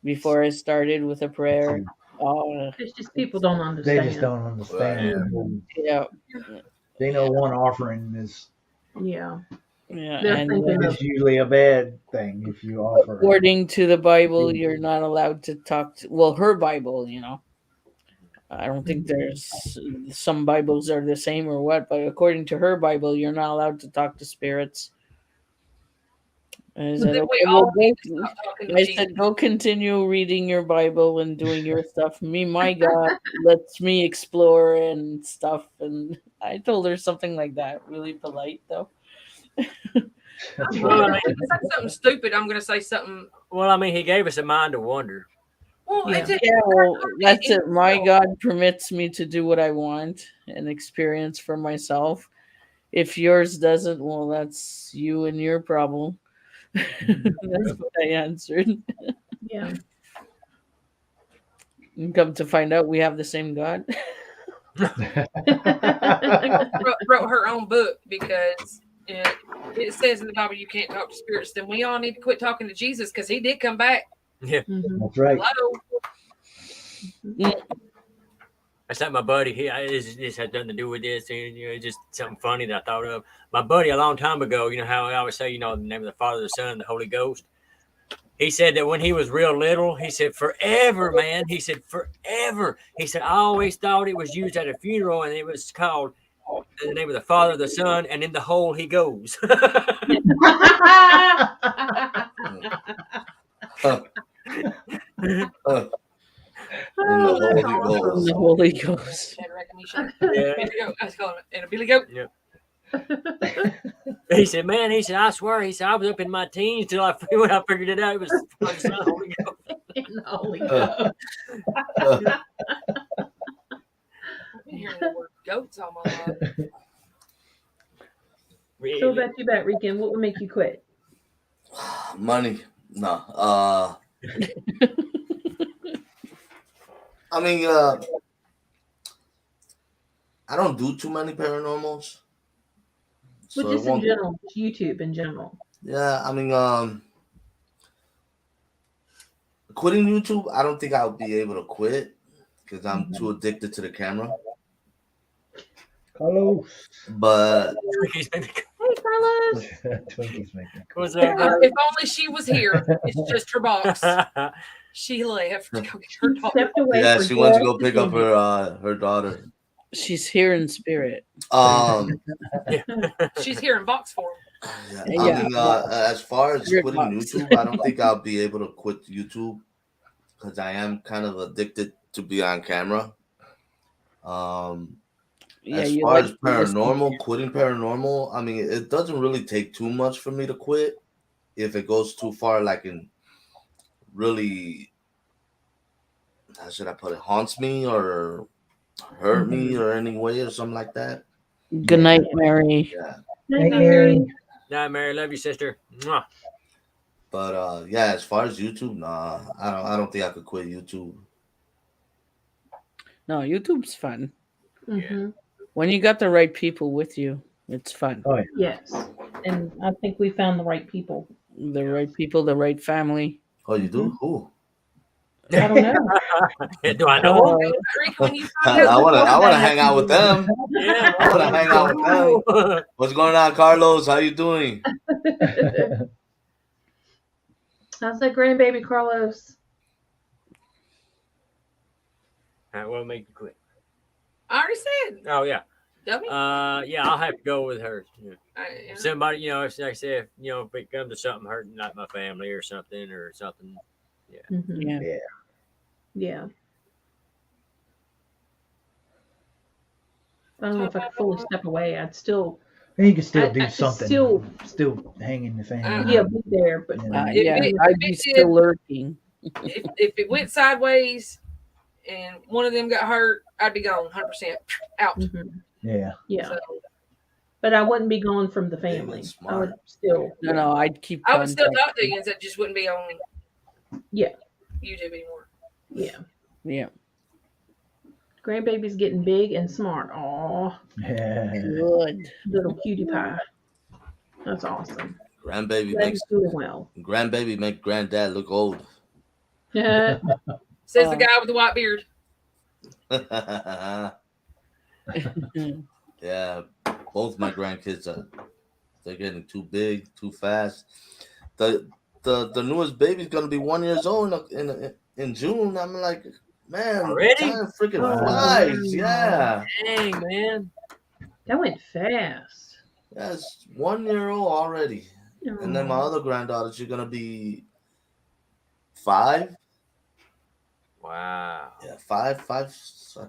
before I started with a prayer. It's just people don't understand. They just don't understand. Yeah. They know one offering is. Yeah. Yeah, and it's usually a bad thing if you offer. According to the Bible, you're not allowed to talk to, her Bible, I don't think there's some Bibles are the same or what, but according to her Bible, you're not allowed to talk to spirits. And I said, Then we okay, all well, need to stop talking to I Jesus. said, go continue reading your Bible and doing your stuff. Me, my God, lets me explore and stuff. And I told her something like that, really polite though. Well, I mean, If I say something stupid, I'm going to say something. well, I mean, he gave us a mind to wonder. Well, Yeah. it's Yeah, well, that's it. My it's- God permits me to do what I want and experience for myself. If yours doesn't, well, that's you and your problem. That's what I answered. Yeah. And come to find out, we have the same God. wrote her own book because it says in the Bible you can't talk to spirits. Then we all need to quit talking to Jesus because he did come back. Yeah, Mhm. That's right. Hello. that's not my buddy. This had nothing to do with this. And, you know, it's just something funny that I thought of. My buddy a long time ago. You know how I always say, you know, the name of the Father, the Son, and the Holy Ghost. He said that when he was real little, he said, forever, man. He said, forever. He said, I always thought it was used at a funeral and it was called in the name of the Father, the Son, and in the hole he goes. In the Holy From Ghost. the Holy Ghost. Shadrach, Meshach, Yeah. Abednego. I was calling it and a Billy Goat. He said, man, he said, I swear, he said, I was up in my teens till when I figured it out, it was Father, Son, Holy Ghost. In the Holy Ghost. I've been hearing the word goats all my life. So about you, Bat Rican, what would make you quit? Money. No. I mean, I don't do too many paranormals. Well, So it just in won't- general, YouTube in general. Yeah, I mean, quitting YouTube, I don't think I'll be able to quit because I'm too addicted to the camera. Carlos. But He's been- Hey, Carlos. Twinkies make me What's If up? only she was here. It's just her box. She left to go get her dog. Stepped away. yeah, for she went to just go a pick up minute. her daughter. She's here in spirit. She's here in box form. Yeah, Yeah. I mean, as far as Spirit quitting box. YouTube, I don't think I'll be able to quit YouTube because I am kind of addicted to be on camera. Yeah, As you far like as paranormal, quitting paranormal, I mean, it doesn't really take too much for me to quit if it goes too far, like in really, how should I put it, haunts me or hurt me or any way or something like that. Good night, Mary. Yeah. Night, Hey, Mary. Nah, Mary, love you, sister. Mwah. But yeah, as far as YouTube, nah, I don't think I could quit YouTube. No, YouTube's fun. Mhm. When you got the right people with you, it's fun. Oh, yeah. Yes. And I think we found the right people. The right people, the right family. Oh, you do? Who? I don't know. Do I know? Uh, Rick, when you find I out, wanna hang out with them. Yeah, I wanna hang out with them. What's going on, Carlos? How you doing? How's that grandbaby, Carlos? What will make you quit? I already said, Oh yeah, dummy. yeah, I'll have to go with her. Yeah. Yeah. Somebody, you know, if like I said, if, you know, if it comes to something hurting like my family or something, Mhm. yeah. Yeah. I don't know if I could fully step away. I'd still, You can still do I something. still- hang in the fan. yeah, be there. But Yeah. Yeah, If it- I'd if be it still did- lurking. If it went sideways and one of them got hurt, I'd be gone 100% out. Mhm. Yeah. Yeah. So But I wouldn't be gone from the family. smart. I would still. No, I'd keep I would still contact. talk to you, that just wouldn't be on Yeah. YouTube anymore. Yeah. Yeah. Grandbaby's getting big and smart. Aw, Yeah. Good. little cutie pie. That's awesome. Grandbaby Glad makes he's doing well. grandbaby make granddad look old. Yeah. Says the guy with the white beard. Yeah, both my grandkids they're getting too big, too fast. The newest baby's gonna be 1 year old in June. I'm like, Man, Already? time freaking Oh, flies. wow. Yeah. Dang, man. That went fast. That's 1 year old already. And then my Aw. other granddaughter, she's gonna be 5. Wow. Yeah, 5. I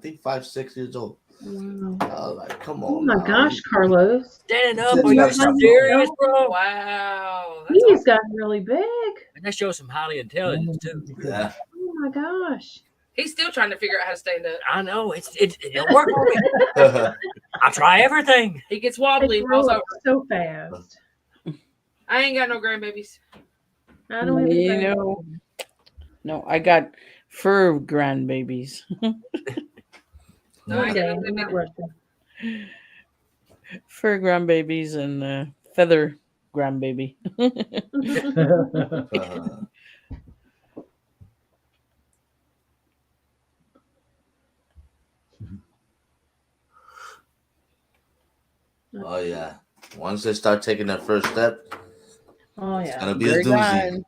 think 5, 6 years old. Wow. I was like, come Oh on. my now. gosh, Carlos. Standing Said up, are you you gotta stop serious, bro? Wow. That's He's awesome. gotten really big. And that shows some highly intelligence too. Yeah. Oh my gosh. He's still trying to figure out how to stand up. I know it don't work for me. I try everything. He gets They wobbly, grow falls up over. so fast. I ain't got no grandbabies. I don't have any You grandbabies. know, no, I got fur grandbabies. No, I One ain't day, got I'm no not grandbabies. rushing. Fur grandbabies and feather grandbaby. Oh yeah. Once they start taking that first step, Oh it's yeah. gonna be a They're doozy. gone.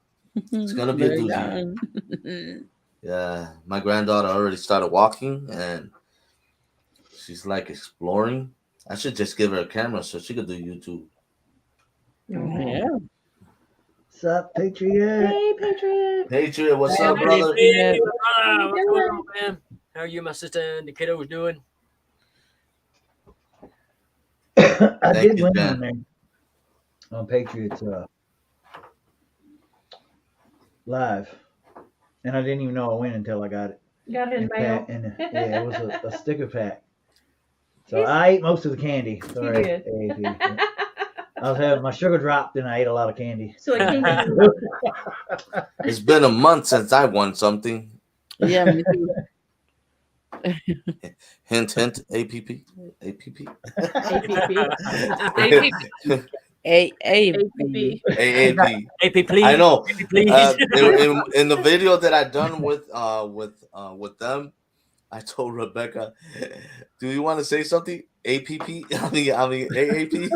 It's gonna be a They're doozy. gone. Yeah. My granddaughter already started walking and she's like exploring. I should just give her a camera so she could do YouTube. Yeah. What's up, Patriot? Hey, Patriot. Patriot, what's Hey, up, brother? Patriot. Hey, brother, what's going on, man? How are you, my sister, and the kiddos doing? I Thank did you, win Jen. one there on Patriots live, and I didn't even know I win until I got it. Got it in mail. And yeah, it was a sticker pack. So I ate most of the candy. Sorry, did. AP. I was having my sugar dropped, and I ate a lot of candy. So it came in. It's been a month since I won something. Yeah, me too. Hint, hint. APP. APP. APP. AAP. AP, please. I know. AP, please. In the video that I done with them, I told Rebecca, "Do you want to say something?" APP. I mean AAP.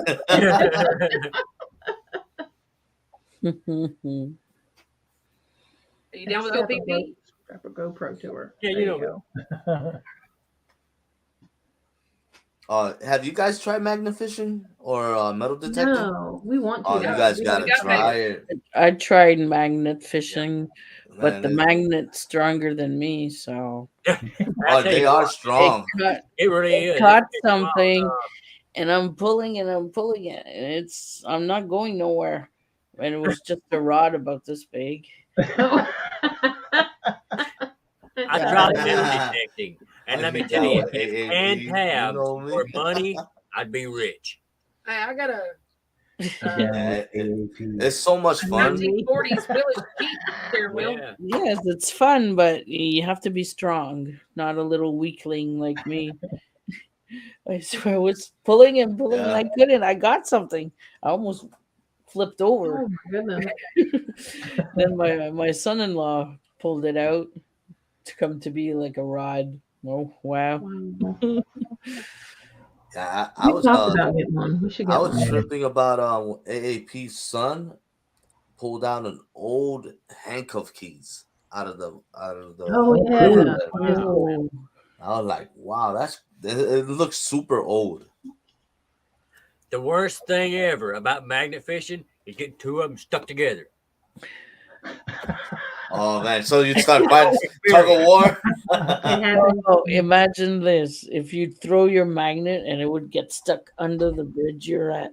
Are you down with OPP? Strap a GoPro to her. Yeah, There you know. go. Have you guys tried magnifishing or metal detecting? No, we want to. Oh, you guys gotta try it. I tried magnet fishing, but Man, the magnet's stronger than me, so Oh, they are strong. It really it is. caught It's wild, something, and I'm pulling and I'm pulling it, and I'm not going nowhere. And it was just a rod about this big. I tried metal detecting, and let me tell you, if you can have more money, I'd be rich. Hey, I got a It's so much fun. 1940s village Jeep steering wheel. Yeah. Yes, it's fun, but you have to be strong, not a little weakling like me. I swear I was pulling and pulling, and I couldn't. I got something. I almost flipped over. Oh my goodness. Then my son-in-law pulled it out to come to be like a rod. Oh wow. Yeah, I was talked about getting one. We should get I was one. tripping about AAP's son pulled out an old handcuff keys out of the Oh yeah. Oh. I was like, wow, it looks super old. The worst thing ever about magnet fishing is getting two of them stuck together. Oh man, so you start fighting tug of war. Oh, imagine this: if you throw your magnet and it would get stuck under the bridge you're at.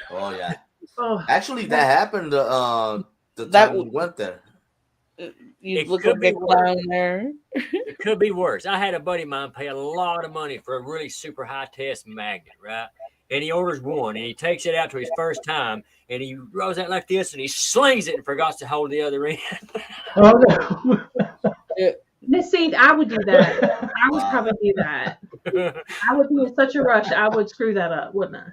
Oh yeah. Oh, Actually, that happened the That time we went there. You It look could like be a clown there. It could be worse. I had a buddy of mine pay a lot of money for a really super high test magnet, right? And he orders one, and he takes it out to his first time, and he rolls out like this, and he slings it and forgets to hold the other end. Oh no. see, I would do that. I would probably do that. I would be in such a rush. I would screw that up, wouldn't I?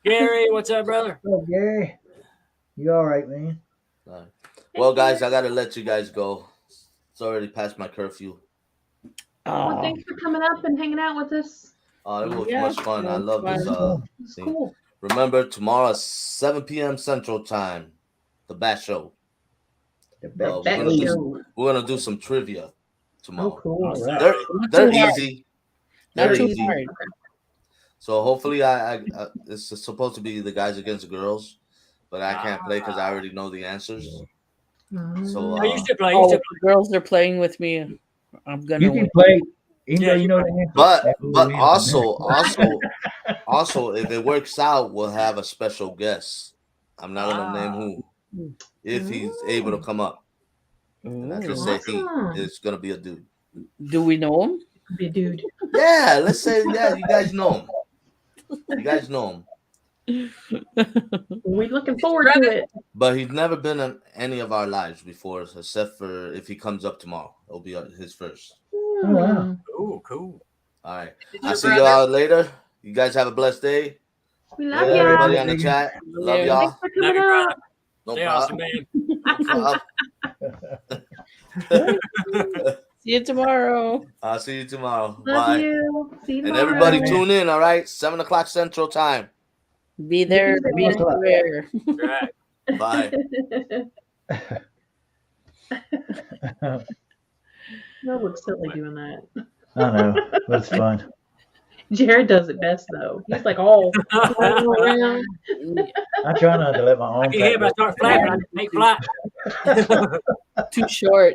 Gary, what's up, brother? Oh, Gary, you all right, man? Well, guys, I gotta let you guys go. It's already past my curfew. Well, thanks for coming up and hanging out with us. Oh, it was Yeah, much fun. I it was love this. It's Thing. cool. Remember, tomorrow, 7 p.m. Central Time, the Bat Show. The We're bet gonna do show. we're gonna do some trivia Oh, tomorrow. cool. All right. They're Not they're too hard. easy. Not They're too easy. hard. So hopefully, I it's supposed to be the guys against the girls, but I can't play because I already know the answers. So I used to play. Oh, if the girls are playing with me, I'm gonna You can win. play, even Yeah, though you you know play. the answer. but That will but win. also if it works out, we'll have a special guest. I'm not gonna name who, if he's able to come up. And I just say he. Awesome. It's gonna be a dude. Do we know him? Be a dude. Yeah, let's say you guys know him. You guys know him. We're looking forward to it. But he's never been in any of our lives before, except for if he comes up tomorrow. It'll be his first. Oh, wow. Cool, cool. All right. It's I'll your see you brother. all later. You guys have a blessed day. We love Everybody y'all. on the chat. Love Yeah. y'all. Thanks for Love coming you, up. brother. No Stay awesome, problem. man. See you tomorrow. I'll see you tomorrow. Love Bye. you. See you And tomorrow. everybody tune in, all right? 7 o'clock Central Time. Be there. Be there. Right. Bye. That looks silly doing that. I know. That's fun. Jared does it best though. He's like all around. I try not to let my arm. I can hear him. I start flapping. I take flight. Too short.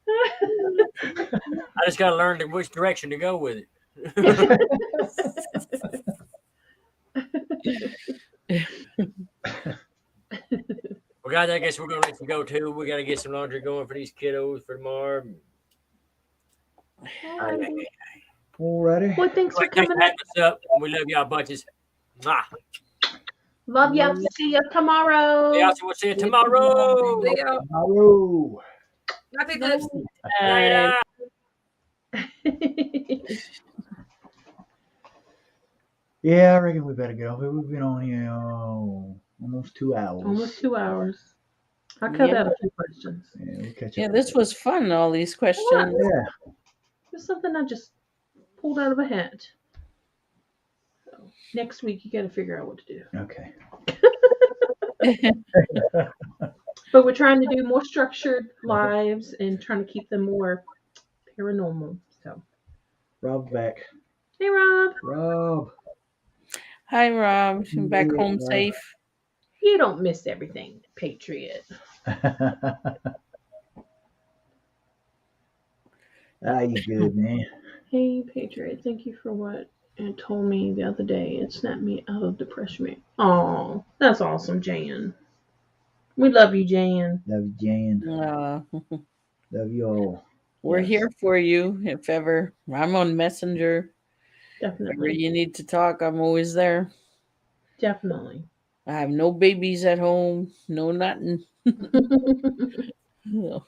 I just got to learn which direction to go with it. Well, guys, I guess we're going to let you go too. We got to get some laundry going for these kiddos for tomorrow. Alrighty. Well, thanks for Thanks for coming. having us up. We love y'all bunches. Mwah. Love y'all. See you tomorrow. Yeah, so we'll see you tomorrow. See ya. Hello. Nothing good. Later. Yeah, I reckon we better get off here. We've been on here almost 2 hours. Almost 2 hours. I cut out a few questions. Yeah, we'll catch Yeah, up. this was fun. All these questions. Yeah. It's something I just pulled out of a hat. So next week you got to figure out what to do. Okay. But we're trying to do more structured lives and trying to keep them more paranormal. So, Rob's back. hey Rob, Rob. Hi, Rob. You back home Yeah. safe? you don't miss everything, Patriot. You good, man. Hey Patriot, thank you for what you told me the other day. It snapped me out of depression. Oh, that's awesome, Jan. We love you, Jan. Love you, Jan. Love you all. We're Yes. here for you if ever. I'm on Messenger. If ever Definitely. you need to talk, I'm always there. Definitely. I have no babies at home. No nothing. No.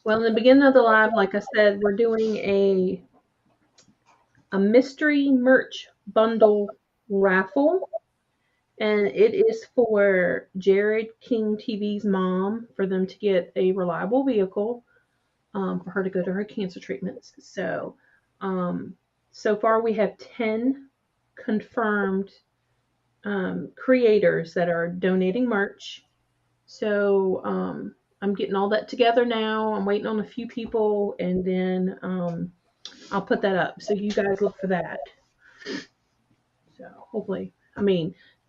Well, in the beginning of the live, like I said, we're doing a mystery merch bundle raffle, and it is for Jared King TV's mom for them to get a reliable vehicle for her to go to her cancer treatments. So, so far we have 10 confirmed creators that are donating merch. So, I'm getting all that together now. I'm waiting on a few people, and then I'll put that up. So you guys look for that. So hopefully,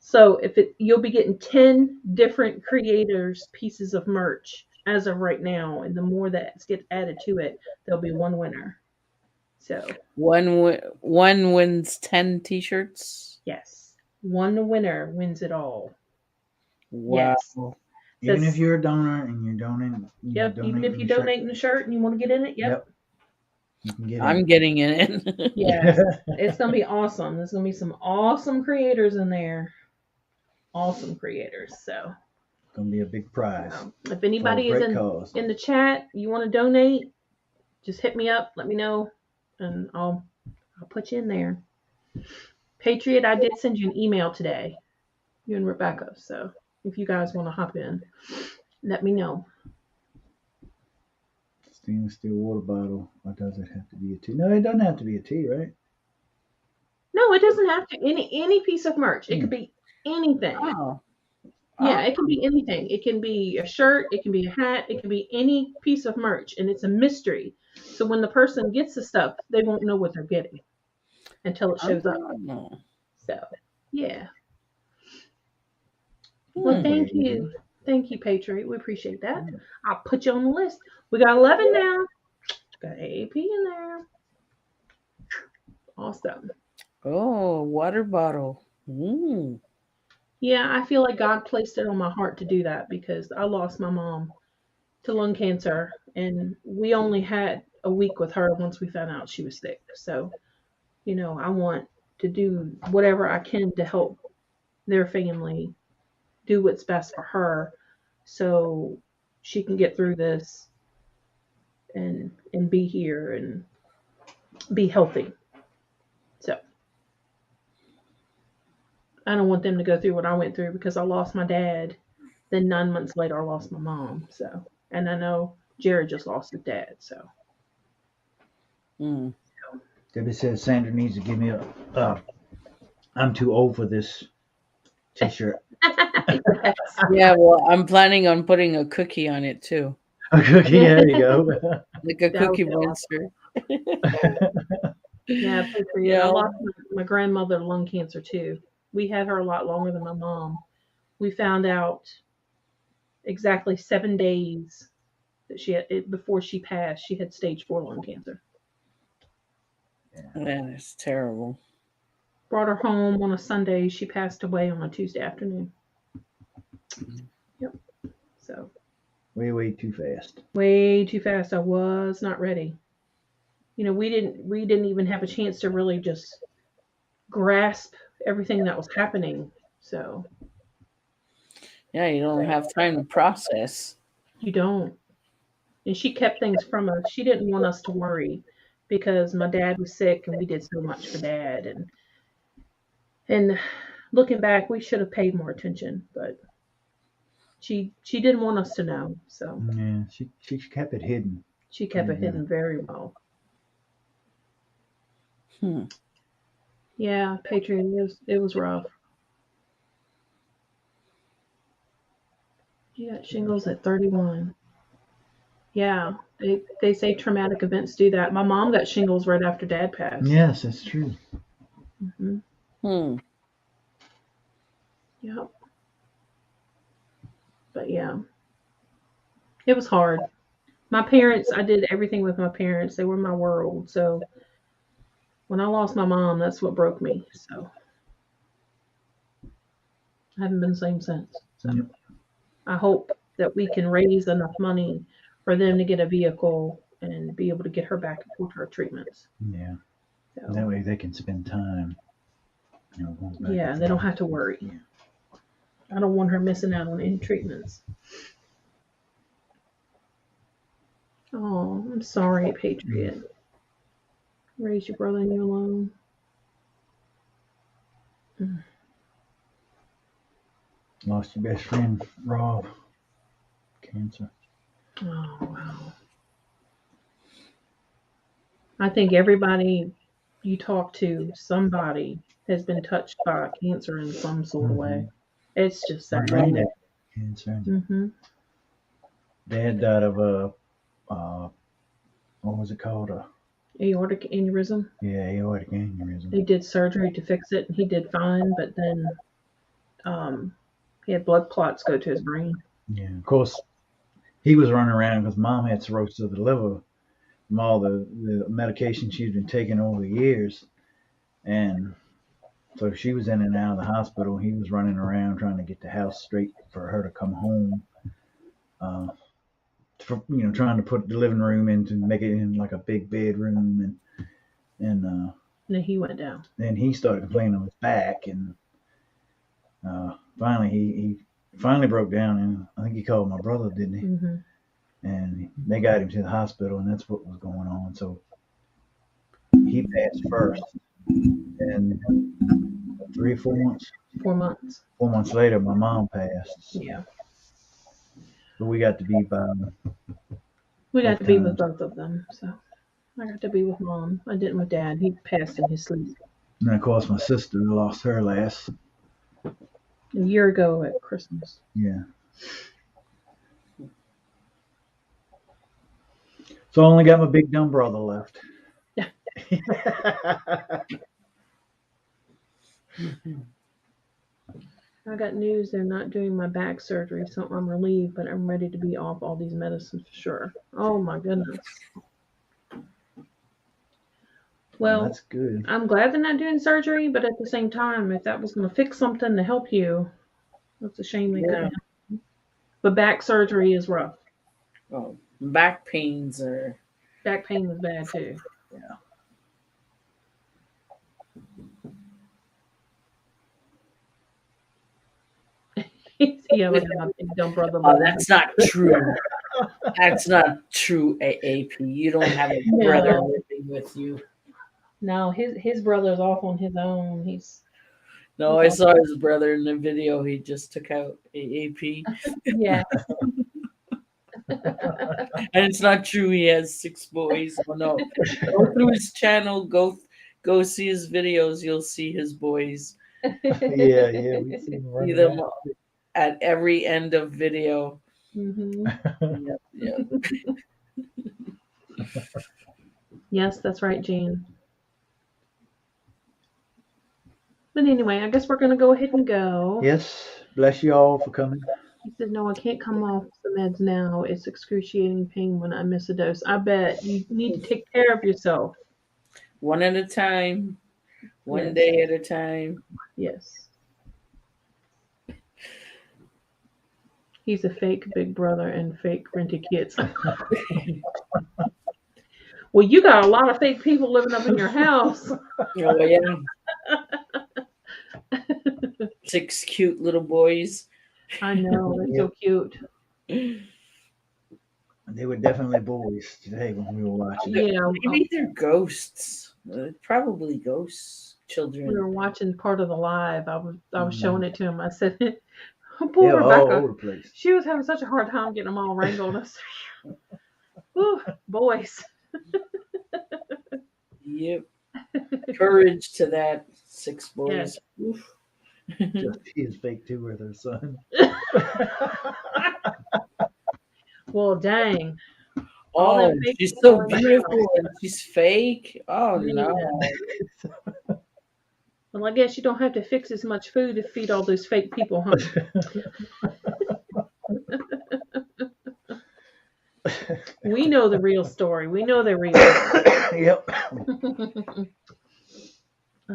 so you'll be getting 10 different creators pieces of merch as of right now, and the more that gets added to it, there'll be one winner. So One wins 10 t-shirts. yes, one winner wins it all. Wow. Yes. Even Says- if you're a donor and you're donating. Yep. Even if you your shirt, donate in a shirt and you want to get in it, yep. you can get I'm it. getting in it. Yes. It's gonna be awesome. There's gonna be some awesome creators in there. Awesome creators. So It's gonna be a big prize. if anybody For a is great cause. in the chat, you want to donate, just hit me up, let me know, and I'll put you in there. Patriot, I did send you an email today, you and Rebecca. So if you guys want to hop in, let me know. Stainless steel water bottle. Or does it have to be a tea? No, it doesn't have to be a tea, right? No, it doesn't have to. Any piece of merch. It could be anything. Oh. Yeah, it can be anything. It can be a shirt, it can be a hat, it can be any piece of merch, and it's a mystery. So when the person gets the stuff, they won't know what they're getting until it shows up. Oh. So, yeah. Hmm. Well, thank you. Thank you, Patriot. We appreciate that. I'll put you on the list. We got 11 now. Got AP in there. Awesome. Oh, water bottle. Mm. Yeah, I feel like God placed it on my heart to do that because I lost my mom to lung cancer, and we only had a week with her once we found out she was sick. So, I want to do whatever I can to help their family do what's best for her so she can get through this and be here and be healthy. So I don't want them to go through what I went through because I lost my dad. Then 9 months later, I lost my mom. So, and I know Jared just lost his dad. So, Mm. Debbie says Sandra needs to give me I'm too old for this T-shirt. yes. Yeah, well, I'm planning on putting a cookie on it too, A cookie, there you go. like a That would cookie be monster. Yeah, Patriot. Yeah. I lost my grandmother to lung cancer too. We had her a lot longer than my mom. We found out exactly 7 days that she had before she passed. She had stage 4 lung cancer. That is terrible. Brought her home on a Sunday. She passed away on a Tuesday afternoon. Yep. So Way too fast. way too fast. I was not ready. We didn't even have a chance to really just grasp everything that was happening. So Yeah, you don't have time to process. you don't. And she kept things from us. She didn't want us to worry because my dad was sick and we did so much for dad. And looking back, we should have paid more attention, but she didn't want us to know. So Yeah, she kept it hidden. she kept it hidden very well. Hmm. Yeah, Patriot, it was rough. You got shingles at 31. Yeah, they say traumatic events do that. My mom got shingles right after dad passed. Yes, that's true. Hmm. Hmm. Yep. But yeah, it was hard. My parents, I did everything with my parents. They were my world. So when I lost my mom, that's what broke me. So I haven't been the same since. So Yep. I hope that we can raise enough money for them to get a vehicle and be able to get her back and forth to her treatments. Yeah. So, That way they can spend time. Going back yeah, and they don't forth. have to worry. Yeah. I don't want her missing out on any treatments. Oh, I'm sorry, Patriot. Raise your brother and you alone. Lost your best friend, Rob. Cancer. Oh, wow. I think everybody you talk to, somebody has been touched by cancer in some sort of way. It's just My sad. granddad had cancer. Mm-hmm. Dad died of what was it called? Aortic aneurysm. Yeah, aortic aneurysm. They did surgery to fix it, and he did fine, but then he had blood clots go to his brain. Yeah, of course, he was running around because Mom had cirrhosis of the liver from all the medication she'd been taking over the years. And so she was in and out of the hospital. He was running around trying to get the house straight for her to come home. Trying to put the living room in to make it in like a big bedroom. And then he went down. Then he started complaining of his back. And finally, he finally broke down. And I think he called my brother, didn't he? Mm-hmm. And they got him to the hospital, and that's what was going on. So he passed first, and 3 or 4 months. 4 months. 4 months later, my mom passed. Yeah. But we got to be by. We got to be with both of them. So I got to be with Mom. I didn't with Dad. He passed in his sleep. And of course, my sister lost her last. a year ago at Christmas. Yeah. So I only got my big dumb brother left. I got news they're not doing my back surgery, so I'm relieved, but I'm ready to be off all these medicines for sure. Oh my goodness. Well, that's good. I'm glad they're not doing surgery, but at the same time, if that was going to fix something to help you, that's a shame they couldn't help you. But back surgery is rough. Oh, back pains are. Back pain is bad too. Yeah. Yeah, like my big dumb brother. Oh, that's not true. That's not true, AAP. You don't have a brother living with you. No, his brother's off on his own. No, I saw his brother in the video. He just took out AAP. Yeah. And it's not true. He has 6 boys. Oh no! Go through his channel. Go see his videos. You'll see his boys. Yeah. We see them at every end of video. Mm-hmm. Yep. Yes, that's right, Jean. But anyway, I guess we're going to go ahead and go. Yes. Bless you all for coming. He said, no, I can't come off the meds now. It's excruciating pain when I miss a dose. I bet you need to take care of yourself. One at a time. One day at a time. Yes. He's a fake big brother and fake rented kids. Well, you got a lot of fake people living up in your house. Oh, yeah. 6 cute little boys. I know. They're so cute. They were definitely boys today when we were watching. Yeah. Maybe they're ghosts. Probably ghosts. Children. We were watching part of the live. I was showing it to him. I said, They poor were Rebecca. all over the place. She was having such a hard time getting them all wrangled. I said, whew, boys. Yep. Courage to that, 6 boys. Yes. She is fake too with her son. Well, dang. Oh, she's so beautiful and she's fake. Oh, no. Well, I guess you don't have to fix as much food to feed all those fake people, huh? We know the real story. We know they're real. Yep.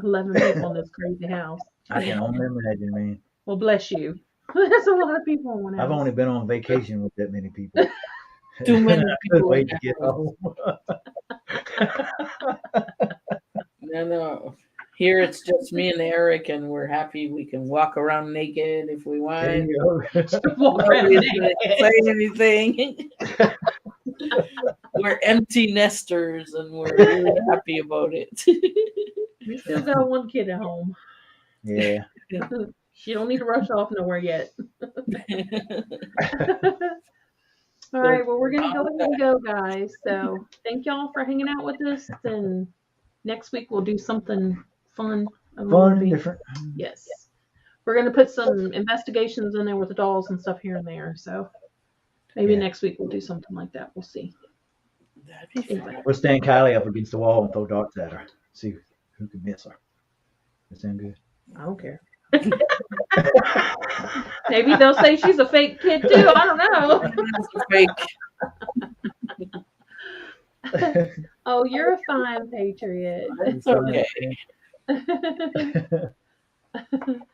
11 people in this crazy house. I can only imagine, man. Well, bless you. That's a lot of people in one house. I've only been on vacation with that many people. Too many people. Wait to get home. No. Here it's just me and Eric, and we're happy we can walk around naked if we want. There you go. Nobody say anything. We're empty nesters, and we're really happy about it. We still got one kid at home. Yeah. She don't need to rush off nowhere yet. All right, well, we're going to go ahead and go, guys. So thank y'all for hanging out with us. And next week we'll do something fun. Fun and different. Yes. We're going to put some investigations in there with the dolls and stuff here and there. So maybe next week we'll do something like that. We'll see. That'd be fun. We'll stand Kylie up against the wall and throw darts at her. See who can miss her. That sound good? I don't care. Maybe they'll say she's a fake kid too. I don't know. Fake. Oh, you're a fine patriot. It's okay.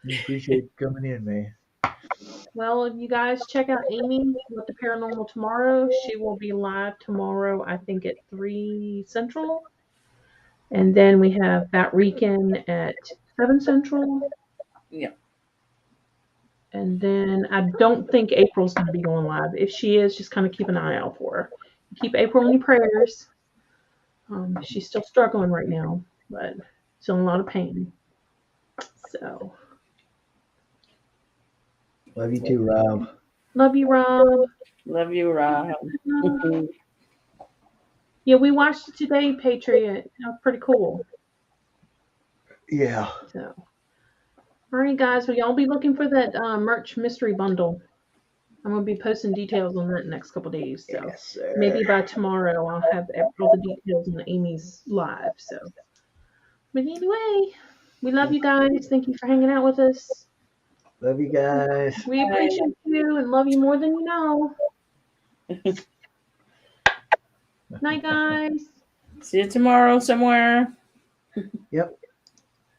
Appreciate you coming in, man. Well, if you guys check out Amy with the Paranormal tomorrow, she will be live tomorrow, I think at 3 Central. And then we have Bat Rican at 7 Central. Yeah. And then I don't think April's going to be going live. If she is, just kind of keep an eye out for her. Keep April in your prayers. She's still struggling right now, but still in a lot of pain. So. Love you too, Rob. Love you, Rob. Love you, Rob. Yeah, we watched it today, Patriot. That was pretty cool. Yeah. So, All right, guys. Well, y'all be looking for that merch mystery bundle. I'm gonna be posting details on that next couple days. So Yes, sir. maybe by tomorrow I'll have all the details on Amy's live. So, but anyway, we love you guys. Thank you for hanging out with us. Love you guys. We appreciate you and love you more than you know. Night, guys. See you tomorrow somewhere. Yep.